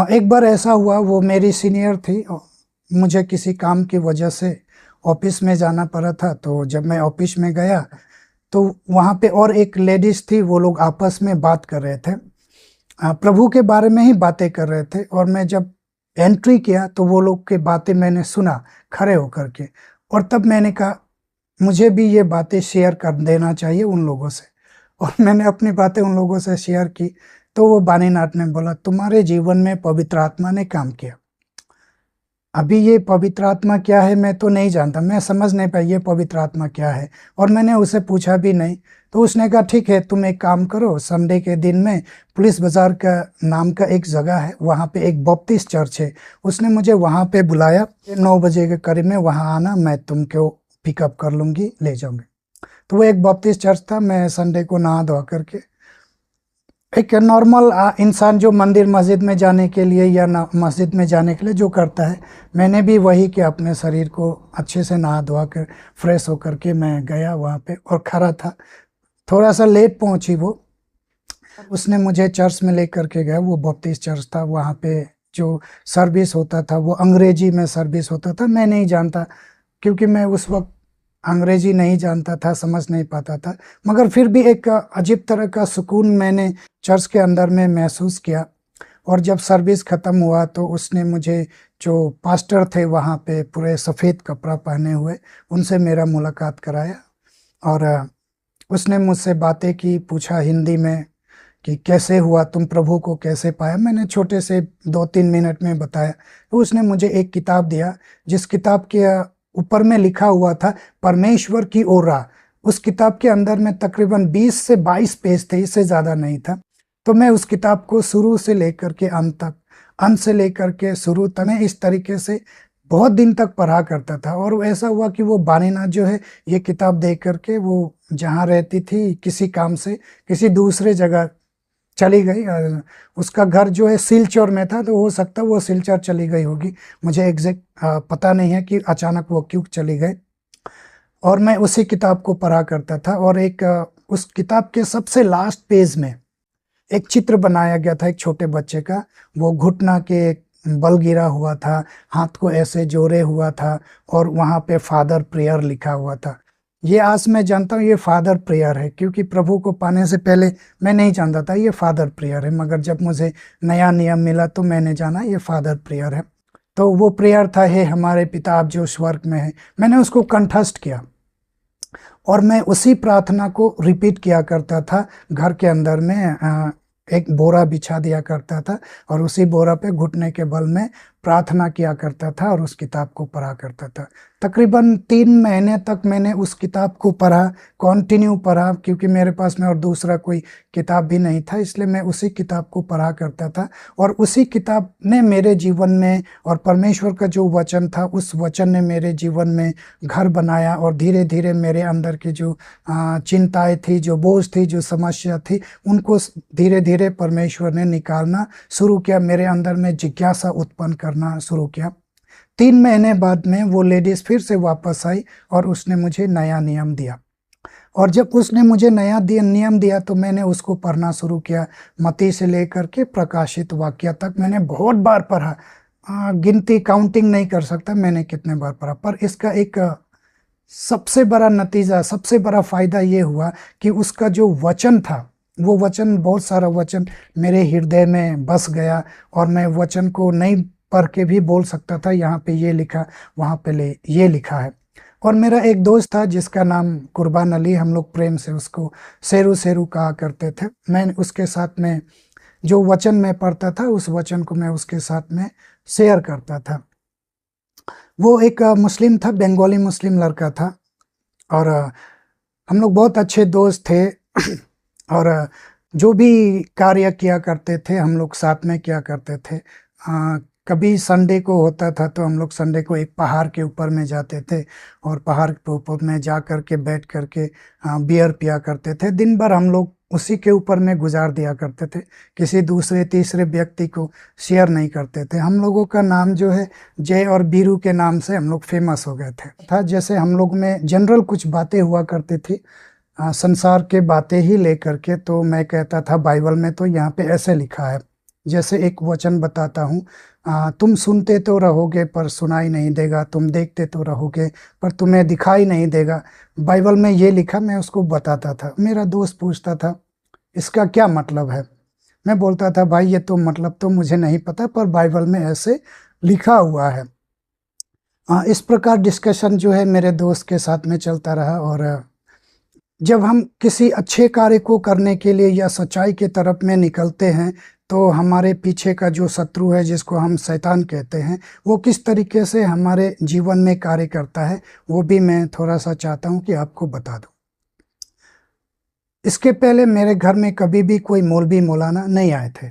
एक बार ऐसा हुआ, वो मेरी सीनियर थी, मुझे किसी काम की वजह से ऑफिस में जाना पड़ा था। तो जब मैं ऑफिस में गया तो वहाँ पे और एक लेडीज़ थी, वो लोग आपस में बात कर रहे थे, प्रभु के बारे में ही बातें कर रहे थे। और मैं जब एंट्री किया तो वो लोग की बातें मैंने सुना खड़े होकर के, और तब मैंने कहा मुझे भी ये बातें शेयर कर देना चाहिए उन लोगों से। और मैंने अपनी बातें उन लोगों से शेयर की। तो वो बानीनाथ ने बोला, तुम्हारे जीवन में पवित्र आत्मा ने काम किया। अभी ये पवित्र आत्मा क्या है मैं तो नहीं जानता, मैं समझ नहीं पाई ये पवित्र आत्मा क्या है, और मैंने उसे पूछा भी नहीं। तो उसने कहा ठीक है, तुम एक काम करो, संडे के दिन में पुलिस बाजार का नाम का एक जगह है, वहाँ पे एक बपतिस्ट चर्च है। उसने मुझे वहाँ पे बुलाया, 9 बजे के करीब में वहाँ आना, मैं तुमको पिकअप कर लूँगी, ले जाऊँगी। तो वो एक बपतिस्ट चर्च था। मैं संडे को नहा धोआ करके, एक नॉर्मल इंसान जो मंदिर मस्जिद में जाने के लिए या मस्जिद में जाने के लिए जो करता है, मैंने भी वही किया। अपने शरीर को अच्छे से नहा धोआ कर फ्रेश होकर के मैं गया वहाँ पे और खड़ा था। थोड़ा सा लेट पहुँची वो, उसने मुझे चर्च में लेकर के गया। वो बपतिस्ट चर्च था, वहाँ पे जो सर्विस होता था वो अंग्रेजी में सर्विस होता था। मैं नहीं जानता, क्योंकि मैं उस वक्त अंग्रेजी नहीं जानता था, समझ नहीं पाता था। मगर फिर भी एक अजीब तरह का सुकून मैंने चर्च के अंदर में महसूस किया। और जब सर्विस ख़त्म हुआ तो उसने मुझे, जो पास्टर थे वहाँ पे पूरे सफ़ेद कपड़ा पहने हुए, उनसे मेरा मुलाकात कराया। और उसने मुझसे बातें की, पूछा हिंदी में कि कैसे हुआ, तुम प्रभु को कैसे पाया। मैंने छोटे से 2-3 मिनट में बताया। तो उसने मुझे एक किताब दिया, जिस किताब के ऊपर में लिखा हुआ था परमेश्वर की ओर राह। उस किताब के अंदर में तकरीबन 20 से 22 पेज थे, इससे ज़्यादा नहीं था। तो मैं उस किताब को शुरू से लेकर के अंत तक, अंत से लेकर के शुरू तक, मैं इस तरीके से बहुत दिन तक पढ़ा करता था। और ऐसा हुआ कि वो बानीनाथ जो है, ये किताब देख करके वो जहाँ रहती थी किसी काम से किसी दूसरे जगह चली गई। उसका घर जो है सिलचर में था, तो हो सकता है वो सिलचर चली गई होगी, मुझे एग्जैक्ट पता नहीं है कि अचानक वो क्यों चली गई। और मैं उसी किताब को पढ़ा करता था। और एक उस किताब के सबसे लास्ट पेज में एक चित्र बनाया गया था एक छोटे बच्चे का। वो घुटना के बल गिरा हुआ था, हाथ को ऐसे जोड़े हुआ था, और वहाँ पे फादर प्रेयर लिखा हुआ था। ये आज मैं जानता हूँ ये फादर प्रेयर है, क्योंकि प्रभु को पाने से पहले मैं नहीं जानता था ये फादर प्रेयर है। मगर जब मुझे नया नियम मिला तो मैंने जाना ये फादर प्रेयर है। तो वो प्रेयर था, हे हमारे पिता आप जो स्वर्ग में है। मैंने उसको कंठस्थ किया और मैं उसी प्रार्थना को रिपीट किया करता था। घर के अंदर में एक बोरा बिछा दिया करता था और उसी बोरा पे घुटने के बल में प्रार्थना किया करता था और उस किताब को पढ़ा करता था। तकरीबन 3 महीने तक मैंने उस किताब को पढ़ा, कंटिन्यू पढ़ा, क्योंकि मेरे पास में और दूसरा कोई किताब भी नहीं था, इसलिए मैं उसी किताब को पढ़ा करता था। और उसी किताब ने मेरे जीवन में, और परमेश्वर का जो वचन था उस वचन ने मेरे जीवन में घर बनाया। और धीरे धीरे मेरे अंदर की जो चिंताएं थी, जो बोझ थी, जो समस्या थी, उनको धीरे धीरे परमेश्वर ने निकालना शुरू किया, मेरे अंदर में जिज्ञासा उत्पन्न करना शुरू किया। 3 महीने बाद में वो लेडीज़ फिर से वापस आई और उसने मुझे नया नियम दिया। और जब उसने मुझे नया नियम दिया तो मैंने उसको पढ़ना शुरू किया। मत्ती से लेकर के प्रकाशित वाक्य तक मैंने बहुत बार पढ़ा, गिनती काउंटिंग नहीं कर सकता मैंने कितने बार पढ़ा। पर इसका एक सबसे बड़ा नतीजा, सबसे बड़ा फ़ायदा ये हुआ कि उसका जो वचन था, वो वचन, बहुत सारा वचन मेरे हृदय में बस गया और मैं वचन को नहीं पढ़ के भी बोल सकता था, यहाँ पे ये लिखा, वहाँ पे ये लिखा है। और मेरा एक दोस्त था जिसका नाम कुर्बान अली, हम लोग प्रेम से उसको शेरू शेरू कहा करते थे। मैं उसके साथ में जो वचन मैं पढ़ता था उस वचन को मैं उसके साथ में शेयर करता था। वो एक मुस्लिम था, बंगाली मुस्लिम लड़का था, और हम लोग बहुत अच्छे दोस्त थे। और जो भी कार्य किया करते थे हम लोग साथ में किया करते थे। कभी संडे को होता था तो हम लोग संडे को एक पहाड़ के ऊपर में जाते थे और पहाड़ के ऊपर में जा कर के बैठ कर के बियर पिया करते थे। दिन भर हम लोग उसी के ऊपर में गुजार दिया करते थे, किसी दूसरे तीसरे व्यक्ति को शेयर नहीं करते थे। हम लोगों का नाम जो है जय और बीरू के नाम से हम लोग फेमस हो गए थे। जैसे हम लोग में जनरल कुछ बातें हुआ करती थी संसार के बातें ही लेकर के, तो मैं कहता था बाइबल में तो यहाँ पे ऐसे लिखा है। जैसे एक वचन बताता हूँ, तुम सुनते तो रहोगे पर सुनाई नहीं देगा, तुम देखते तो रहोगे पर तुम्हें दिखाई नहीं देगा। बाइबल में ये लिखा, मैं उसको बताता था। मेरा दोस्त पूछता था इसका क्या मतलब है। मैं बोलता था भाई ये तो मतलब तो मुझे नहीं पता, पर बाइबल में ऐसे लिखा हुआ है। इस प्रकार डिस्कशन जो है मेरे दोस्त के साथ में चलता रहा। और जब हम किसी अच्छे कार्य को करने के लिए या सच्चाई के तरफ में निकलते हैं तो हमारे पीछे का जो शत्रु है, जिसको हम शैतान कहते हैं, वो किस तरीके से हमारे जीवन में कार्य करता है, वो भी मैं थोड़ा सा चाहता हूँ कि आपको बता दूँ। इसके पहले मेरे घर में कभी भी कोई मौलवी मौलाना नहीं आए थे,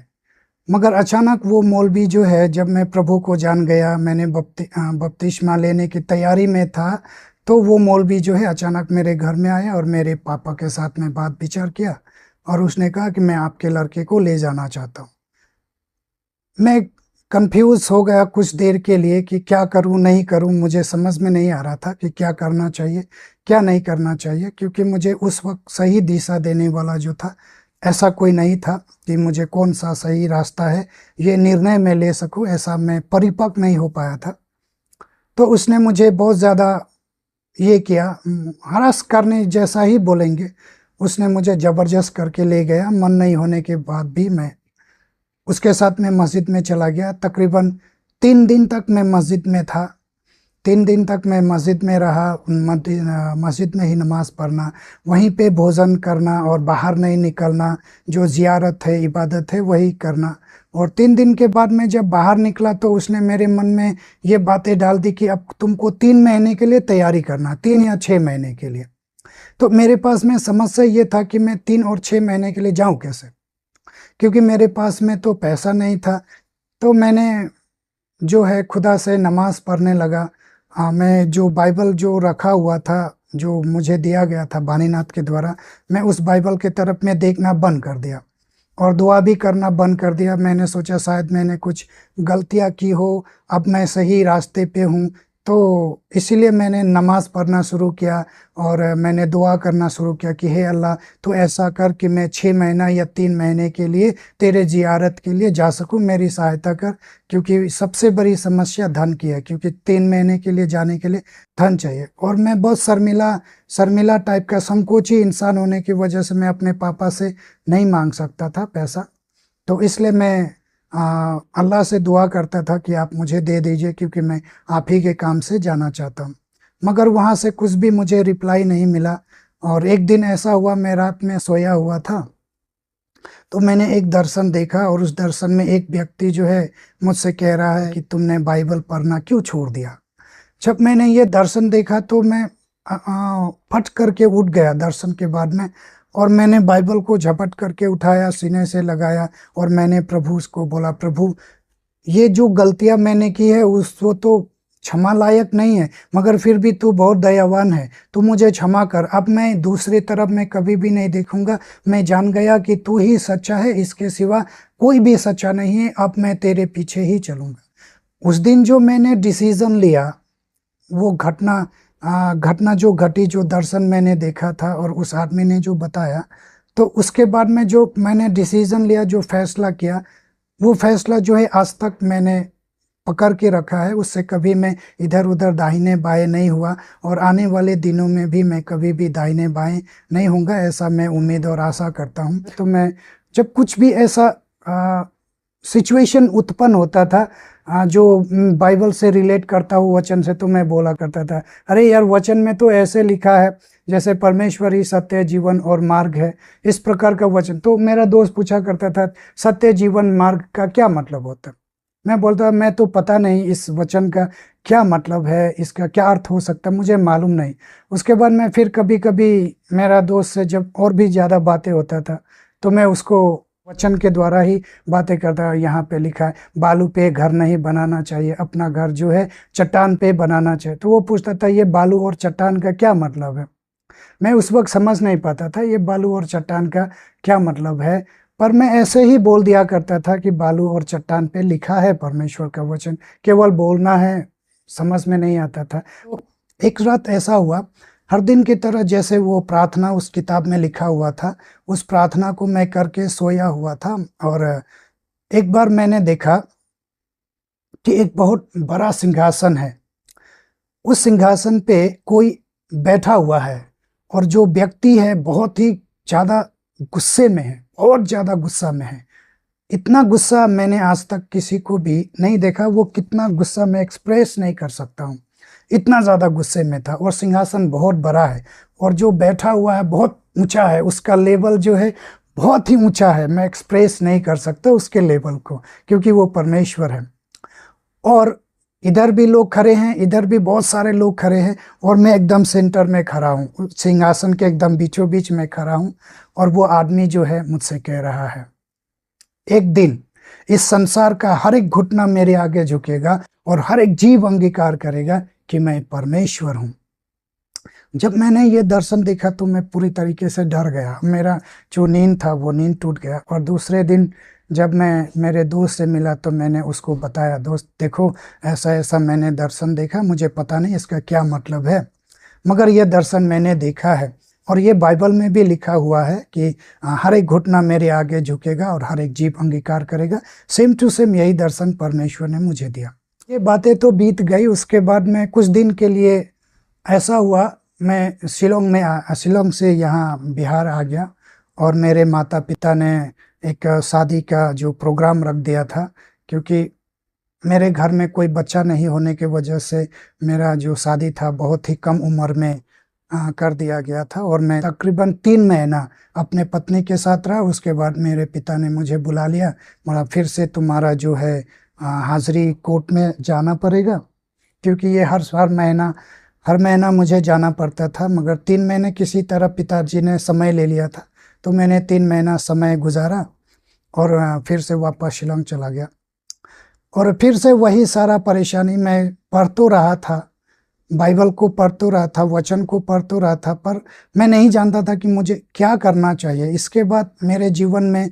मगर अचानक वो मौलवी जो है, जब मैं प्रभु को जान गया, मैंने बपतिस्मा लेने की तैयारी में था, तो वो मौलवी जो है अचानक मेरे घर में आया और मेरे पापा के साथ में बात विचार किया और उसने कहा कि मैं आपके लड़के को ले जाना चाहता हूँ। मैं कंफ्यूज हो गया कुछ देर के लिए कि क्या करूँ नहीं करूँ। मुझे समझ में नहीं आ रहा था कि क्या करना चाहिए क्या नहीं करना चाहिए, क्योंकि मुझे उस वक्त सही दिशा देने वाला जो था ऐसा कोई नहीं था कि मुझे कौन सा सही रास्ता है ये निर्णय मैं ले सकूँ। ऐसा मैं परिपक्व नहीं हो पाया था। तो उसने मुझे बहुत ज़्यादा ये किया, हरास करने जैसा ही बोलेंगे। उसने मुझे ज़बरदस्त करके ले गया। मन नहीं होने के बाद भी मैं उसके साथ में मस्जिद में चला गया। तकरीबन 3 दिन तक मैं मस्जिद में था। 3 दिन तक मैं मस्जिद में रहा। मस्जिद में ही नमाज़ पढ़ना, वहीं पे भोजन करना और बाहर नहीं निकलना। जो ज़ियारत है, इबादत है, वही करना। और 3 दिन के बाद मैं जब बाहर निकला तो उसने मेरे मन में ये बातें डाल दी कि अब तुमको 3 महीने के लिए तैयारी करना, 3 या 6 महीने के लिए। तो मेरे पास में समस्या ये था कि मैं 3 और 6 महीने के लिए जाऊं कैसे, क्योंकि मेरे पास में तो पैसा नहीं था। तो मैंने जो है खुदा से नमाज़ पढ़ने लगा। मैं जो बाइबल जो रखा हुआ था, जो मुझे दिया गया था बानीनाथ के द्वारा, मैं उस बाइबल के तरफ में देखना बंद कर दिया और दुआ भी करना बंद कर दिया। मैंने सोचा शायद मैंने कुछ गलतियां की हो, अब मैं सही रास्ते पे हूँ। तो इसीलिए मैंने नमाज़ पढ़ना शुरू किया और मैंने दुआ करना शुरू किया कि हे अल्लाह, तो ऐसा कर कि मैं 6 महीना या 3 महीने के लिए तेरे ज़ियारत के लिए जा सकूं, मेरी सहायता कर। क्योंकि सबसे बड़ी समस्या धन की है, क्योंकि 3 महीने के लिए जाने के लिए धन चाहिए। और मैं बहुत शर्मिला टाइप का संकोची इंसान होने की वजह से मैं अपने पापा से नहीं मांग सकता था पैसा। तो इसलिए मैं अल्लाह से दुआ करता था कि आप मुझे दे दीजिए, क्योंकि मैं आप ही के काम से जाना चाहता हूँ। मगर वहाँ से कुछ भी मुझे रिप्लाई नहीं मिला। और एक दिन ऐसा हुआ, मैं रात में सोया हुआ था तो मैंने एक दर्शन देखा और उस दर्शन में एक व्यक्ति जो है मुझसे कह रहा है कि तुमने बाइबल पढ़ना क्यों छोड़ दिया। जब मैंने ये दर्शन देखा तो मैं फट करके उठ गया दर्शन के बाद में, और मैंने बाइबल को झपट करके उठाया, सीने से लगाया और मैंने प्रभु को बोला, प्रभु ये जो गलतियां मैंने की है उसको तो क्षमा लायक नहीं है, मगर फिर भी तू बहुत दयावान है, तू मुझे क्षमा कर। अब मैं दूसरी तरफ मैं कभी भी नहीं देखूंगा। मैं जान गया कि तू ही सच्चा है, इसके सिवा कोई भी सच्चा नहीं है। अब मैं तेरे पीछे ही चलूंगा। उस दिन जो मैंने डिसीजन लिया, वो घटना जो घटी, जो दर्शन मैंने देखा था और उस आदमी ने जो बताया, तो उसके बाद में जो मैंने डिसीजन लिया, जो फैसला किया, वो फैसला जो है आज तक मैंने पकड़ के रखा है। उससे कभी मैं इधर उधर दाहिने बाएं नहीं हुआ और आने वाले दिनों में भी मैं कभी भी दाहिने बाएं नहीं होऊंगा, ऐसा मैं उम्मीद और आशा करता हूं। तो मैं जब कुछ भी ऐसा सिचुएशन उत्पन्न होता था जो बाइबल से रिलेट करता हूँ वचन से, तो मैं बोला करता था, अरे यार वचन में तो ऐसे लिखा है जैसे परमेश्वर ही सत्य जीवन और मार्ग है, इस प्रकार का वचन। तो मेरा दोस्त पूछा करता था, सत्य जीवन मार्ग का क्या मतलब होता है। मैं बोलता मैं तो पता नहीं इस वचन का क्या मतलब है, इसका क्या अर्थ हो सकता है, मुझे मालूम नहीं। उसके बाद मैं फिर कभी-कभी मेरा दोस्त से जब और भी ज़्यादा बातें होता था, तो मैं उसको वचन के द्वारा ही बातें करता। यहाँ पे लिखा है बालू पे घर नहीं बनाना चाहिए, अपना घर जो है चट्टान पे बनाना चाहिए। तो वो पूछता था ये बालू और चट्टान का क्या मतलब है? मैं उस वक़्त समझ नहीं पाता था ये बालू और चट्टान का क्या मतलब है, पर मैं ऐसे ही बोल दिया करता था कि बालू और चट्टान पे लिखा है परमेश्वर का वचन, केवल बोलना है, समझ में नहीं आता था। तो एक रात ऐसा हुआ, हर दिन की तरह जैसे वो प्रार्थना उस किताब में लिखा हुआ था, उस प्रार्थना को मैं करके सोया हुआ था और एक बार मैंने देखा कि एक बहुत बड़ा सिंहासन है। उस सिंहासन पे कोई बैठा हुआ है और जो व्यक्ति है बहुत ही ज़्यादा गुस्से में है, बहुत ज़्यादा गुस्सा में है। इतना गुस्सा मैंने आज तक किसी को भी नहीं देखा, वो कितना गुस्सा मैं एक्सप्रेस नहीं कर सकता हूँ। इतना ज़्यादा गुस्से में था और सिंहासन बहुत बड़ा है और जो बैठा हुआ है बहुत ऊँचा है, उसका लेवल जो है बहुत ही ऊँचा है, मैं एक्सप्रेस नहीं कर सकता उसके लेवल को, क्योंकि वो परमेश्वर है। और इधर भी लोग खड़े हैं, इधर भी बहुत सारे लोग खड़े हैं और मैं एकदम सेंटर में खड़ा हूँ, सिंहासन के एकदम बीचों बीच में खड़ा हूँ और वो आदमी जो है मुझसे कह रहा है, एक दिन इस संसार का हर एक घुटना मेरे आगे झुकेगा और हर एक जीव अंगीकार करेगा कि मैं परमेश्वर हूँ। जब मैंने ये दर्शन देखा तो मैं पूरी तरीके से डर गया, मेरा जो नींद था वो नींद टूट गया। और दूसरे दिन जब मैं मेरे दोस्त से मिला तो मैंने उसको बताया, दोस्त देखो ऐसा ऐसा मैंने दर्शन देखा, मुझे पता नहीं इसका क्या मतलब है, मगर ये दर्शन मैंने देखा है और ये बाइबल में भी लिखा हुआ है कि हर एक घुटना मेरे आगे झुकेगा और हर एक जीव अंगीकार करेगा। सेम टू सेम यही दर्शन परमेश्वर ने मुझे दिया। ये बातें तो बीत गई। उसके बाद मैं कुछ दिन के लिए ऐसा हुआ, मैं शिलोंग से यहाँ बिहार आ गया और मेरे माता पिता ने एक शादी का जो प्रोग्राम रख दिया था, क्योंकि मेरे घर में कोई बच्चा नहीं होने की वजह से मेरा जो शादी था बहुत ही कम उम्र में कर दिया गया था और मैं तकरीबन 3 महीना अपने पत्नी के साथ रहा। उसके बाद मेरे पिता ने मुझे बुला लिया, बोला फिर से तुम्हारा जो है हाजिरी कोर्ट में जाना पड़ेगा, क्योंकि ये हर महीना मुझे जाना पड़ता था, मगर 3 महीने किसी तरह पिताजी ने समय ले लिया था, तो मैंने 3 महीना समय गुजारा और फिर से वापस शिलोंग चला गया। और फिर से वही सारा परेशानी, मैं पढ़ तो रहा था, बाइबल को पढ़ तो रहा था, वचन को पढ़ तो रहा था, पर मैं नहीं जानता था कि मुझे क्या करना चाहिए, इसके बाद मेरे जीवन में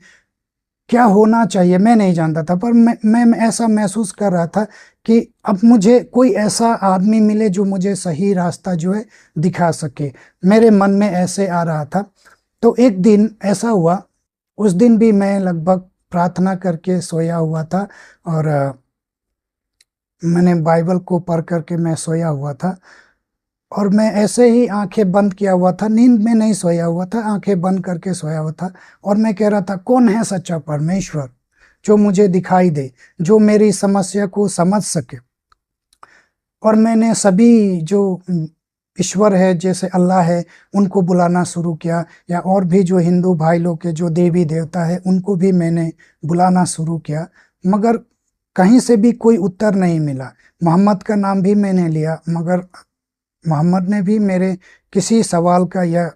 क्या होना चाहिए, मैं नहीं जानता था। पर मैं ऐसा महसूस कर रहा था कि अब मुझे कोई ऐसा आदमी मिले जो मुझे सही रास्ता जो है दिखा सके, मेरे मन में ऐसे आ रहा था। तो एक दिन ऐसा हुआ, उस दिन भी मैं लगभग प्रार्थना करके सोया हुआ था और मैंने बाइबल को पढ़ करके मैं सोया हुआ था और मैं ऐसे ही आंखें बंद किया हुआ था, नींद में नहीं सोया हुआ था, आंखें बंद करके सोया हुआ था और मैं कह रहा था कौन है सच्चा परमेश्वर जो मुझे दिखाई दे, जो मेरी समस्या को समझ सके। और मैंने सभी जो ईश्वर है, जैसे अल्लाह है, उनको बुलाना शुरू किया, या और भी जो हिंदू भाई लोग के जो देवी देवता है उनको भी मैंने बुलाना शुरू किया, मगर कहीं से भी कोई उत्तर नहीं मिला। मोहम्मद का नाम भी मैंने लिया, मगर मोहम्मद ने भी मेरे किसी सवाल का या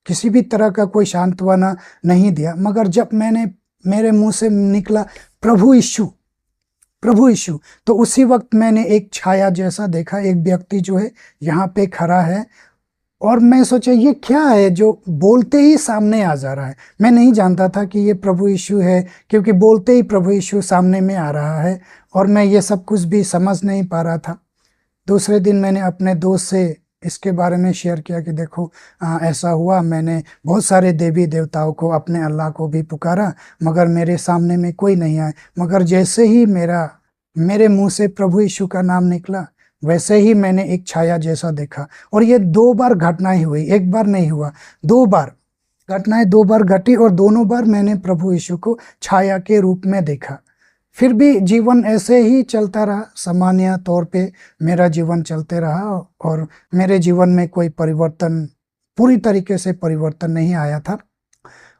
किसी भी तरह का कोई सांत्वना नहीं दिया। मगर जब मेरे मुंह से निकला प्रभु यीशु, प्रभु यीशु, तो उसी वक्त मैंने एक छाया जैसा देखा, एक व्यक्ति जो है यहाँ पे खड़ा है और मैं सोचा ये क्या है जो बोलते ही सामने आ जा रहा है। मैं नहीं जानता था कि ये प्रभु यीशु है, क्योंकि बोलते ही प्रभु यीशु सामने में आ रहा है और मैं ये सब कुछ भी समझ नहीं पा रहा था। दूसरे दिन मैंने अपने दोस्त से इसके बारे में शेयर किया कि देखो ऐसा हुआ, मैंने बहुत सारे देवी देवताओं को, अपने अल्लाह को भी पुकारा, मगर मेरे सामने में कोई नहीं आया। मगर जैसे ही मेरे मुंह से प्रभु यीशु का नाम निकला, वैसे ही मैंने एक छाया जैसा देखा। और ये 2 बार घटनाएं हुई, एक बार नहीं हुआ, 2 बार घटनाएं 2 बार घटी और दोनों बार मैंने प्रभु यीशु को छाया के रूप में देखा। फिर भी जीवन ऐसे ही चलता रहा, सामान्य तौर पे मेरा जीवन चलते रहा और मेरे जीवन में कोई परिवर्तन, पूरी तरीके से परिवर्तन नहीं आया था।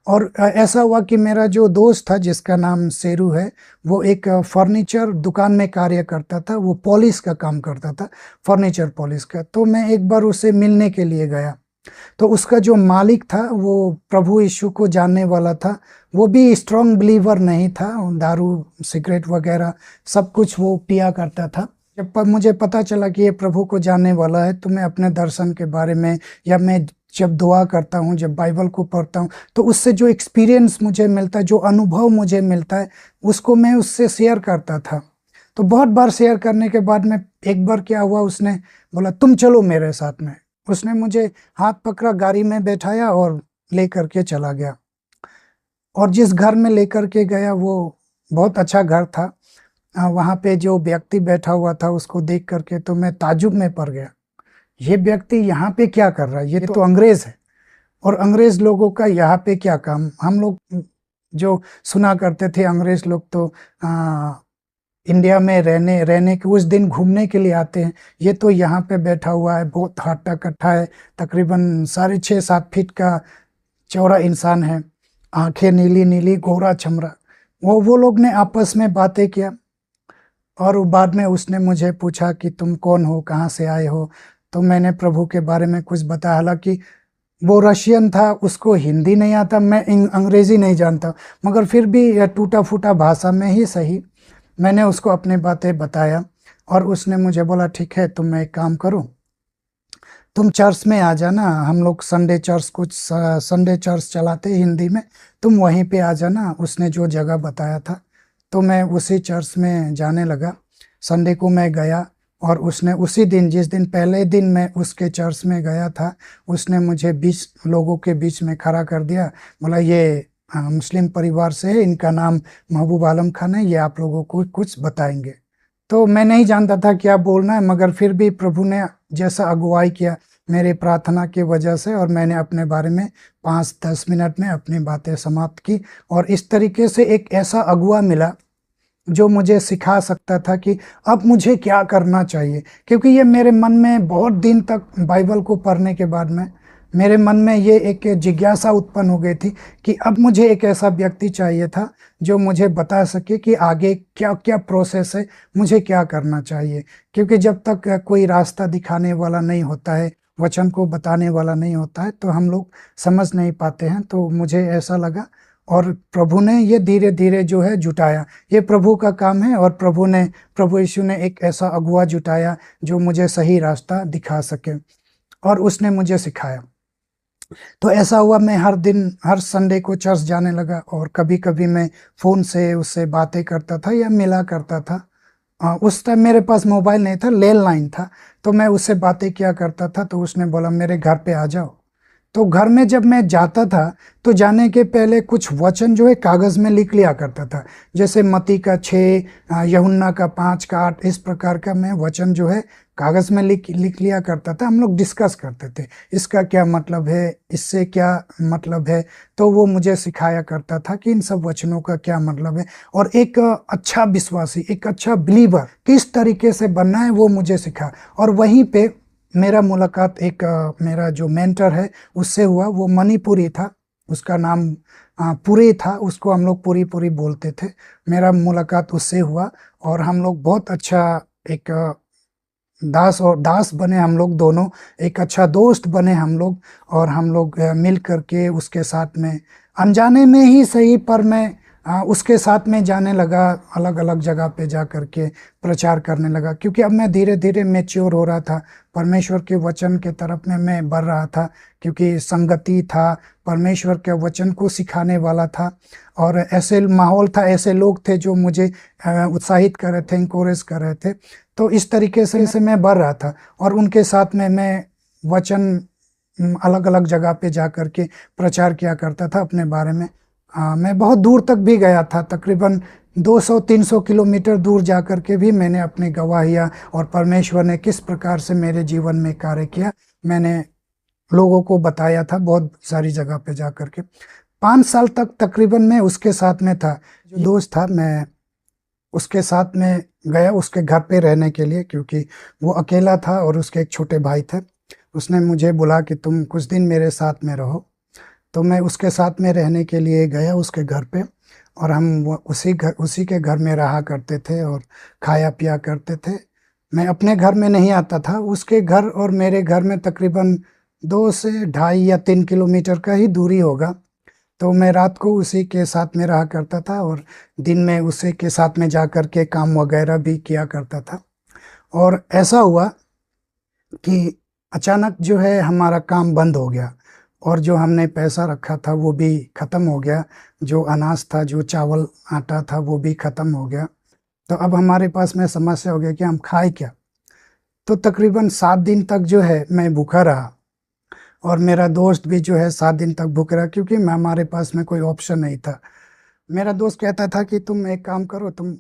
और ऐसा हुआ कि मेरा जो दोस्त था जिसका नाम शेरू है, वो एक फर्नीचर दुकान में कार्य करता था, वो पॉलिश का काम करता था, फर्नीचर पॉलिश का। तो मैं एक बार उसे मिलने के लिए गया, तो उसका जो मालिक था वो प्रभु यीशु को जानने वाला था। वो भी स्ट्रांग बिलीवर नहीं था, दारू सिगरेट वगैरह सब कुछ वो पिया करता था। जब मुझे पता चला कि ये प्रभु को जानने वाला है, तो मैं अपने दर्शन के बारे में, या मैं जब दुआ करता हूँ, जब बाइबल को पढ़ता हूँ, तो उससे जो एक्सपीरियंस मुझे मिलता है, जो अनुभव मुझे मिलता है, उसको मैं उससे शेयर करता था। तो बहुत बार शेयर करने के बाद में एक बार क्या हुआ, उसने बोला तुम चलो मेरे साथ में। उसने मुझे हाथ पकड़ा, गाड़ी में बैठाया और लेकर के चला गया। और जिस घर में लेकर के गया वो बहुत अच्छा घर था। वहाँ पे जो व्यक्ति बैठा हुआ था उसको देख करके तो मैं ताज्जुब में पड़ गया। ये व्यक्ति यहाँ पे क्या कर रहा है? ये तो अंग्रेज है, और अंग्रेज लोगों का यहाँ पे क्या काम? हम लोग जो सुना करते थे अंग्रेज लोग तो इंडिया में रहने के उस दिन घूमने के लिए आते हैं। ये तो यहाँ पे बैठा हुआ है, बहुत हट्टा कट्टा है, तकरीबन 6.5-7 फीट का चौड़ा इंसान है, आंखें नीली नीली, गोरा चमड़ा। वो लोग ने आपस में बातें किया, और बाद में उसने मुझे पूछा कि तुम कौन हो, कहाँ से आए हो? तो मैंने प्रभु के बारे में कुछ बताया। हालांकि वो रशियन था, उसको हिंदी नहीं आता, मैं अंग्रेज़ी नहीं जानता, मगर फिर भी टूटा फूटा भाषा में ही सही मैंने उसको अपनी बातें बताया। और उसने मुझे बोला ठीक है, तुम एक काम करो, तुम चर्च में आ जाना, हम लोग संडे चर्च, कुछ संडे चर्च चलाते हिंदी में, तुम वहीं पे आ जाना। उसने जो जगह बताया था, तो मैं उसी चर्च में जाने लगा। संडे को मैं गया, और उसने उसी दिन, जिस दिन पहले दिन मैं उसके चर्च में गया था, उसने मुझे 20 लोगों के बीच में खड़ा कर दिया। बोला ये मुस्लिम परिवार से है, इनका नाम महबूब आलम खान है, ये आप लोगों को कुछ बताएंगे। तो मैं नहीं जानता था क्या बोलना है, मगर फिर भी प्रभु ने जैसा अगुवाई किया मेरे प्रार्थना की वजह से, और मैंने अपने बारे में 5-10 मिनट में अपनी बातें समाप्त की। और इस तरीके से एक ऐसा अगुवा मिला जो मुझे सिखा सकता था कि अब मुझे क्या करना चाहिए। क्योंकि ये मेरे मन में बहुत दिन तक, बाइबल को पढ़ने के बाद में मेरे मन में ये एक जिज्ञासा उत्पन्न हो गई थी कि अब मुझे एक ऐसा व्यक्ति चाहिए था जो मुझे बता सके कि आगे क्या क्या प्रोसेस है, मुझे क्या करना चाहिए। क्योंकि जब तक कोई रास्ता दिखाने वाला नहीं होता है, वचन को बताने वाला नहीं होता है, तो हम लोग समझ नहीं पाते हैं। तो मुझे ऐसा लगा, और प्रभु ने ये धीरे धीरे जो है जुटाया। ये प्रभु का काम है, और प्रभु यीशु ने एक ऐसा अगुवा जुटाया जो मुझे सही रास्ता दिखा सके, और उसने मुझे सिखाया। तो ऐसा हुआ, मैं हर दिन, हर संडे को चर्च जाने लगा, और कभी कभी मैं फ़ोन से उससे बातें करता था या मिला करता था। उस टाइम मेरे पास मोबाइल नहीं था, लैंडलाइन था, तो मैं उससे बातें किया करता था। तो उसने बोला मेरे घर पे आ जाओ। तो घर में जब मैं जाता था, तो जाने के पहले कुछ वचन जो है कागज़ में लिख लिया करता था, जैसे मत्ती का 6, यूहन्ना का 5 का 8, इस प्रकार का मैं वचन जो है कागज़ में लिख लिया करता था। हम लोग डिस्कस करते थे, इसका क्या मतलब है, इससे क्या मतलब है। तो वो मुझे सिखाया करता था कि इन सब वचनों का क्या मतलब है, और एक अच्छा विश्वासी, एक अच्छा बिलीवर किस तरीके से बनना है, वो मुझे सिखा। और वहीं पे मेरा मुलाकात एक मेरा जो मेंटर है उससे हुआ। वो मणिपुरी था, उसका नाम पुरी था, उसको हम लोग पुरी पुरी बोलते थे। मेरा मुलाकात उससे हुआ, और हम लोग बहुत अच्छा एक दास बने हम लोग दोनों, एक अच्छा दोस्त बने हम लोग। और हम लोग मिल करके उसके साथ में, अनजाने में ही सही, पर मैं उसके साथ में जाने लगा, अलग अलग जगह पे जा करके प्रचार करने लगा। क्योंकि अब मैं धीरे धीरे मैच्योर हो रहा था, परमेश्वर के वचन के तरफ में मैं बढ़ रहा था। क्योंकि संगति था, परमेश्वर के वचन को सिखाने वाला था, और ऐसे माहौल था, ऐसे लोग थे जो मुझे उत्साहित कर रहे थे, इंकोरेज कर रहे थे। तो इस तरीके से मैं बढ़ रहा था, और उनके साथ में मैं वचन अलग अलग जगह पे जा कर के प्रचार किया करता था अपने बारे में। मैं बहुत दूर तक भी गया था, तकरीबन 200-300 किलोमीटर दूर जा कर के भी मैंने अपनी गवाहियाँ, और परमेश्वर ने किस प्रकार से मेरे जीवन में कार्य किया, मैंने लोगों को बताया था बहुत सारी जगह पे जा कर के। 5 साल तक तकरीबन मैं उसके साथ में था। जो दोस्त था, मैं उसके साथ में गया उसके घर पे रहने के लिए, क्योंकि वो अकेला था और उसके एक छोटे भाई थे। उसने मुझे बोला कि तुम कुछ दिन मेरे साथ में रहो। तो मैं उसके साथ में रहने के लिए गया उसके घर पे, और हम उसी के घर में रहा करते थे और खाया पिया करते थे। मैं अपने घर में नहीं आता था, उसके घर और मेरे घर में तकरीबन 2 से ढाई या 3 किलोमीटर का ही दूरी होगा। तो मैं रात को उसी के साथ में रहा करता था और दिन में उसी के साथ में जा कर के काम वगैरह भी किया करता था। और ऐसा हुआ कि अचानक जो है हमारा काम बंद हो गया, और जो हमने पैसा रखा था वो भी ख़त्म हो गया, जो अनाज था, जो चावल आटा था, वो भी ख़त्म हो गया। तो अब हमारे पास में समस्या हो गया कि हम खाए क्या। तो तकरीबन 7 दिन तक जो है मैं भूखा रहा, और मेरा दोस्त भी जो है 7 दिन तक भूखा रहा, क्योंकि हमारे पास में कोई ऑप्शन नहीं था। मेरा दोस्त कहता था कि तुम एक काम करो, तुम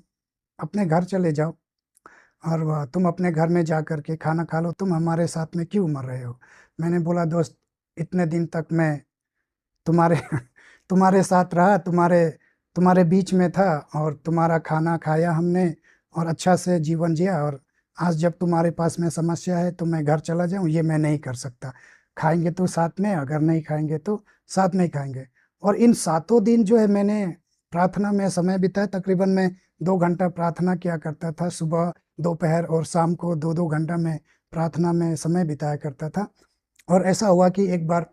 अपने घर चले जाओ और तुम अपने घर में जा कर के खाना खा लो, तुम हमारे साथ में क्यों मर रहे हो। मैंने बोला, दोस्त इतने दिन तक मैं तुम्हारे तुम्हारे साथ रहा, तुम्हारे तुम्हारे बीच में था, और तुम्हारा खाना खाया हमने और अच्छा से जीवन जिया, और आज जब तुम्हारे पास में समस्या है तो मैं घर चला जाऊं, ये मैं नहीं कर सकता। खाएंगे तो साथ में, अगर नहीं खाएंगे तो साथ में ही खाएंगे। और इन 7 दिन जो है मैंने प्रार्थना में समय बिताया। तकरीबन मैं 2 घंटा प्रार्थना किया करता था, सुबह, दोपहर और शाम को 2-2 घंटा मैं प्रार्थना में समय बिताया करता था। और ऐसा हुआ कि एक बार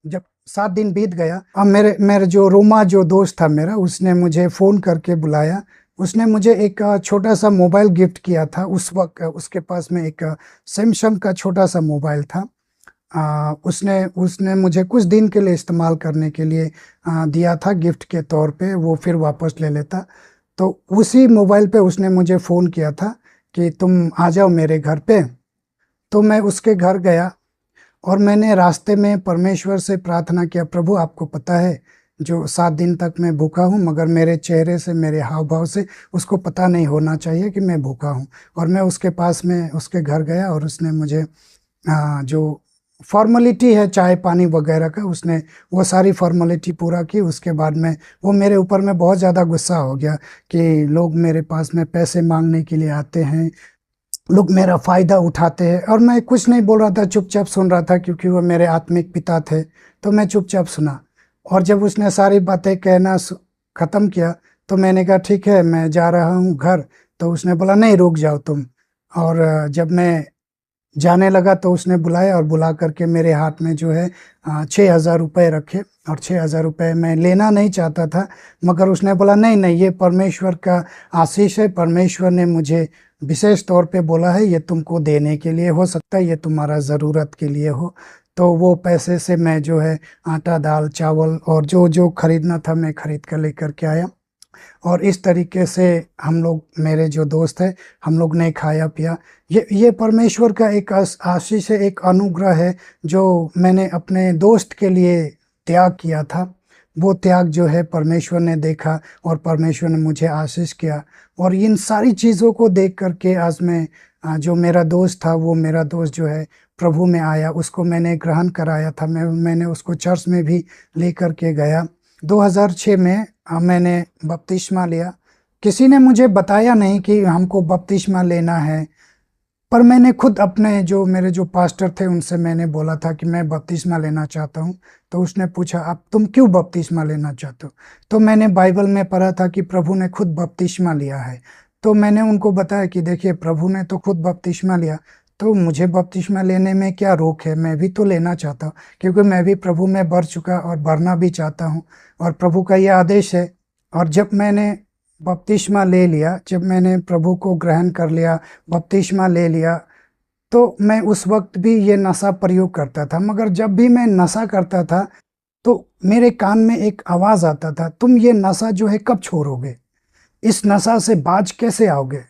जब 7 दिन बीत गया, अब मेरे मेरे जो रोमा जो दोस्त था मेरा, उसने मुझे फ़ोन करके बुलाया। उसने मुझे एक छोटा-सा मोबाइल गिफ्ट किया था। उस वक़्त उसके पास में एक सैमसंग का छोटा-सा मोबाइल था। उसने उसने मुझे कुछ दिन के लिए इस्तेमाल करने के लिए दिया था गिफ्ट के तौर पे, वो फिर वापस ले लेता। तो उसी मोबाइल पे उसने मुझे फ़ोन किया था कि तुम आ जाओ मेरे घर पे। तो मैं उसके घर गया और मैंने रास्ते में परमेश्वर से प्रार्थना किया, प्रभु आपको पता है जो 7 दिन तक मैं भूखा हूँ, मगर मेरे चेहरे से, मेरे हाव-भाव से उसको पता नहीं होना चाहिए कि मैं भूखा हूँ। और मैं उसके पास में उसके घर गया और उसने मुझे जो फ़ॉर्मेलिटी है चाय-पानी वग़ैरह का, उसने वो सारी फ़ॉर्मेलिटी पूरा की। उसके बाद में वो मेरे ऊपर में बहुत ज़्यादा गुस्सा हो गया कि लोग मेरे पास में पैसे माँगने के लिए आते हैं, लोग मेरा फ़ायदा उठाते हैं। और मैं कुछ नहीं बोल रहा था, चुपचाप सुन रहा था, क्योंकि वो मेरे आत्मिक पिता थे, तो मैं चुपचाप सुना। और जब उसने सारी बातें कहना ख़त्म किया, तो मैंने कहा ठीक है मैं जा रहा हूँ घर। तो उसने बोला नहीं रुक जाओ तुम। और जब मैं जाने लगा तो उसने बुलाया और बुला करके मेरे हाथ में जो है 6,000 रुपये रखे। और 6,000 रुपये मैं लेना नहीं चाहता था, मगर उसने बोला नहीं नहीं, ये परमेश्वर का आशीष है, परमेश्वर ने मुझे विशेष तौर पे बोला है, ये तुमको देने के लिए, हो सकता है ये तुम्हारा ज़रूरत के लिए हो। तो वो पैसे से मैं जो है आटा, दाल, चावल और जो जो खरीदना था मैं खरीद कर लेकर के आया। और इस तरीके से हम लोग, मेरे जो दोस्त हैं, हम लोग ने खाया पिया। ये परमेश्वर का एक आशीष है, एक अनुग्रह है, जो मैंने अपने दोस्त के लिए त्याग किया था। वो त्याग जो है परमेश्वर ने देखा और परमेश्वर ने मुझे आशीष किया। और इन सारी चीज़ों को देख कर के आज मैं, जो मेरा दोस्त था, वो मेरा दोस्त जो है प्रभु में आया, उसको मैंने ग्रहण कराया था। मैंने उसको चर्च में भी लेकर के गया। 2006 में मैंने बपतिस्मा लिया। किसी ने मुझे बताया नहीं कि हमको बपतिस्मा लेना है, पर मैंने खुद अपने जो मेरे जो पास्टर थे उनसे मैंने बोला था कि मैं बपतिस्मा लेना चाहता हूँ। तो उसने पूछा अब तुम क्यों बपतिस्मा लेना चाहते हो। तो मैंने बाइबल में पढ़ा था कि प्रभु ने खुद बपतिस्मा लिया है। तो मैंने उनको बताया कि देखिए प्रभु ने तो खुद बपतिस्मा लिया, तो मुझे बपतिस्मा लेने में क्या रोक है, मैं भी तो लेना चाहता हूँ, क्योंकि मैं भी प्रभु में बढ़ चुका और बढ़ना भी चाहता हूँ, और प्रभु का ये आदेश है। और जब मैंने बपतिस्मा ले लिया, जब मैंने प्रभु को ग्रहण कर लिया, बपतिस्मा ले लिया, तो मैं उस वक्त भी ये नशा प्रयोग करता था। मगर जब भी मैं नशा करता था तो मेरे कान में एक आवाज़ आता था, तुम ये नशा जो है कब छोड़ोगे, इस नशा से बाज कैसे आओगे।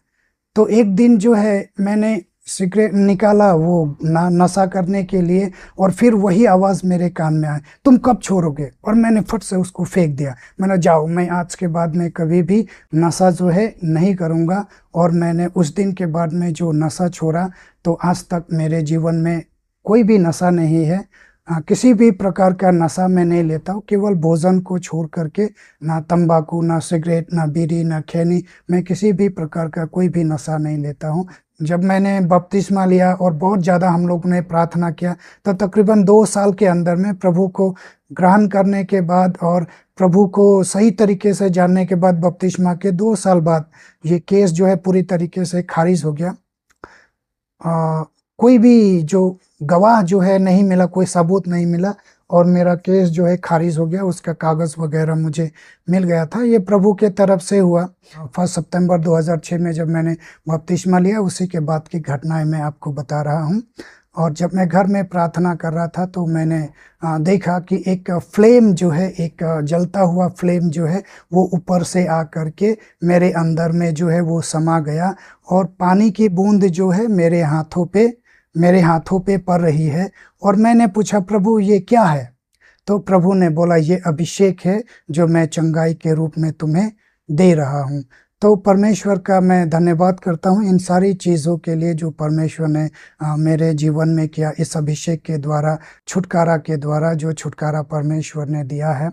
तो एक दिन जो है मैंने सिगरेट निकाला वो नशा करने के लिए, और फिर वही आवाज़ मेरे कान में आए, तुम कब छोड़ोगे। और मैंने फट से उसको फेंक दिया। मैंने जाओ, मैं आज के बाद में कभी भी नशा जो है नहीं करूँगा। और मैंने उस दिन के बाद में जो नशा छोड़ा, तो आज तक मेरे जीवन में कोई भी नशा नहीं है। किसी भी प्रकार का नशा मैं नहीं लेता हूँ, केवल भोजन को छोड़ करके। ना तंबाकू, ना सिगरेट, ना बीड़ी, ना खैनी, मैं किसी भी प्रकार का कोई भी नशा नहीं लेता हूँ। जब मैंने बपतिस्मा लिया और बहुत ज़्यादा हम लोग ने प्रार्थना किया, तो तकरीबन 2 साल के अंदर में प्रभु को ग्रहण करने के बाद और प्रभु को सही तरीके से जानने के बाद, बपतिस्मा के 2 साल बाद ये केस जो है पूरी तरीके से खारिज हो गया। कोई भी जो गवाह जो है नहीं मिला, कोई सबूत नहीं मिला और मेरा केस जो है खारिज हो गया। उसका कागज़ वगैरह मुझे मिल गया था। ये प्रभु के तरफ से हुआ। 1 सितंबर 2006 में जब मैंने बपतिस्मा लिया, उसी के बाद की घटनाएं मैं आपको बता रहा हूँ। और जब मैं घर में प्रार्थना कर रहा था तो मैंने देखा कि एक फ्लेम जो है, एक जलता हुआ फ्लेम जो है वो ऊपर से आ करके मेरे अंदर में जो है वो समा गया और पानी की बूंद जो है मेरे हाथों पे पड़ रही है। और मैंने पूछा, प्रभु ये क्या है? तो प्रभु ने बोला, ये अभिषेक है जो मैं चंगाई के रूप में तुम्हें दे रहा हूँ। तो परमेश्वर का मैं धन्यवाद करता हूँ इन सारी चीज़ों के लिए जो परमेश्वर ने मेरे जीवन में किया। इस अभिषेक के द्वारा, छुटकारा के द्वारा, जो छुटकारा परमेश्वर ने दिया है।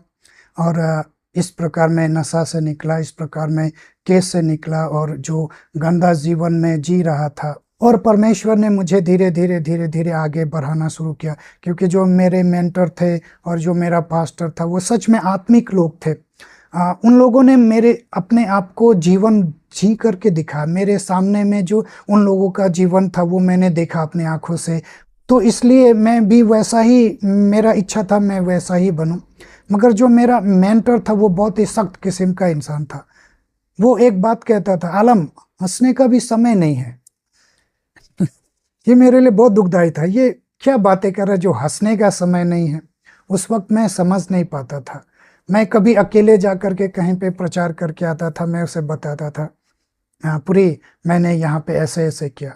और इस प्रकार मैं नशा से निकला, इस प्रकार मैं केस से निकला और जो गंदा जीवन में जी रहा था। और परमेश्वर ने मुझे धीरे धीरे आगे बढ़ाना शुरू किया, क्योंकि जो मेरे मेंटर थे और जो मेरा पास्टर था वो सच में आत्मिक लोग थे। उन लोगों ने मेरे अपने आप को जीवन जी करके दिखा। मेरे सामने में जो उन लोगों का जीवन था वो मैंने देखा अपनी आंखों से। तो इसलिए मैं भी वैसा ही, मेरा इच्छा था मैं वैसा ही बनूं। मगर जो मेरा मेंटर था वो बहुत ही सख्त किस्म का इंसान था। वो एक बात कहता था, आलम, हंसने का भी समय नहीं है। ये मेरे लिए बहुत दुखदाई था। ये क्या बातें कर रहा है, जो हंसने का समय नहीं है? उस वक्त मैं समझ नहीं पाता था। मैं कभी अकेले जा कर के कहीं पे प्रचार करके आता था, मैं उसे बताता था, पूरी मैंने यहाँ पे ऐसे ऐसे किया।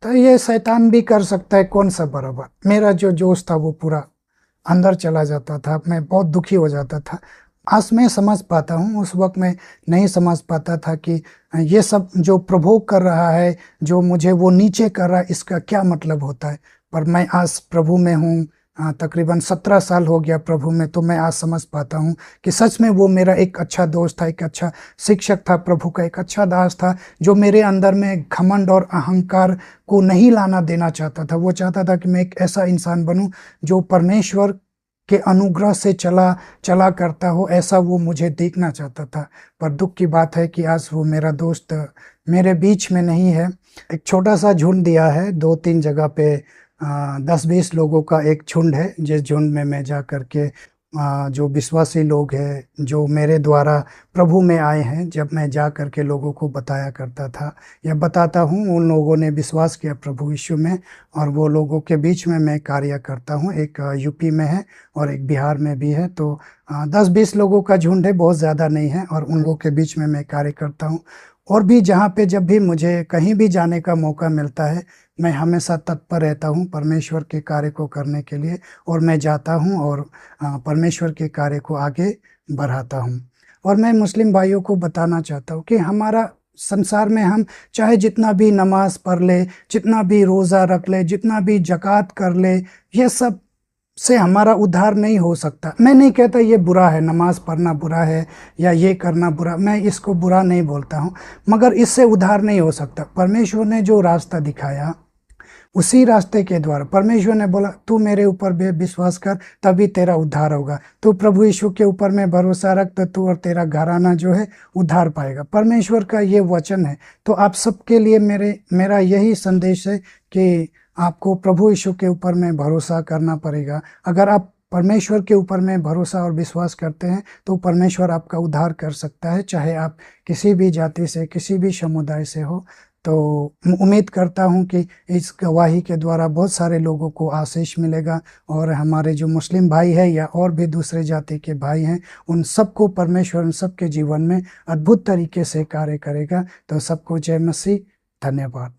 तो ये शैतान भी कर सकता है, कौन सा बराबर। मेरा जो जोश था वो पूरा अंदर चला जाता था, मैं बहुत दुखी हो जाता था। आज मैं समझ पाता हूँ, उस वक्त मैं नहीं समझ पाता था कि ये सब जो प्रभोग कर रहा है, जो मुझे वो नीचे कर रहा है, इसका क्या मतलब होता है। पर मैं आज प्रभु में हूँ, तकरीबन 17 साल हो गया प्रभु में, तो मैं आज समझ पाता हूँ कि सच में वो मेरा एक अच्छा दोस्त था, एक अच्छा शिक्षक था, प्रभु का एक अच्छा दास था, जो मेरे अंदर में घमंड और अहंकार को नहीं लाना देना चाहता था। वो चाहता था कि मैं एक ऐसा इंसान बनूं जो परमेश्वर के अनुग्रह से चला करता हो, ऐसा वो मुझे देखना चाहता था। पर दुख की बात है कि आज वो मेरा दोस्त मेरे बीच में नहीं है। एक छोटा सा झुंड दिया है, 2-3 जगह पे 10-20 लोगों का एक झुंड है, जिस झुंड में मैं जा कर के जो विश्वासी लोग हैं, जो मेरे द्वारा प्रभु में आए हैं, जब मैं जा कर के लोगों को बताया करता था या बताता हूँ, उन लोगों ने विश्वास किया प्रभु यीशु में। और वो लोगों के बीच में मैं कार्य करता हूँ। एक यूपी में है और एक बिहार में भी है। तो 10-20 लोगों का झुंड है, बहुत ज़्यादा नहीं है, और उन लोगों के बीच में मैं कार्य करता हूँ। और भी जहाँ पे जब भी मुझे कहीं भी जाने का मौका मिलता है, मैं हमेशा तत्पर रहता हूँ परमेश्वर के कार्य को करने के लिए, और मैं जाता हूँ और परमेश्वर के कार्य को आगे बढ़ाता हूँ। और मैं मुस्लिम भाइयों को बताना चाहता हूँ कि हमारा संसार में हम चाहे जितना भी नमाज पढ़ ले, जितना भी रोज़ा रख ले, जितना भी ज़कात कर ले, ये सब से हमारा उद्धार नहीं हो सकता। मैं नहीं कहता ये बुरा है, नमाज पढ़ना बुरा है या ये करना बुरा, मैं इसको बुरा नहीं बोलता हूँ, मगर इससे उद्धार नहीं हो सकता। परमेश्वर ने जो रास्ता दिखाया, उसी रास्ते के द्वारा परमेश्वर ने बोला, तू मेरे ऊपर विश्वास कर, तभी तेरा उद्धार होगा। तू प्रभु यीशु के ऊपर में भरोसा रख, तो तू और तेरा घराना जो है उद्धार पाएगा। परमेश्वर का ये वचन है। तो आप सबके लिए मेरा यही संदेश है कि आपको प्रभु यीशु के ऊपर में भरोसा करना पड़ेगा। अगर आप परमेश्वर के ऊपर में भरोसा और विश्वास करते हैं तो परमेश्वर आपका उद्धार कर सकता है, चाहे आप किसी भी जाति से, किसी भी समुदाय से हो। तो उम्मीद करता हूं कि इस गवाही के द्वारा बहुत सारे लोगों को आशीष मिलेगा, और हमारे जो मुस्लिम भाई हैं या और भी दूसरे जाति के भाई हैं, उन सबको परमेश्वर उन सबके जीवन में अद्भुत तरीके से कार्य करेगा। तो सबको जय मसीह, धन्यवाद।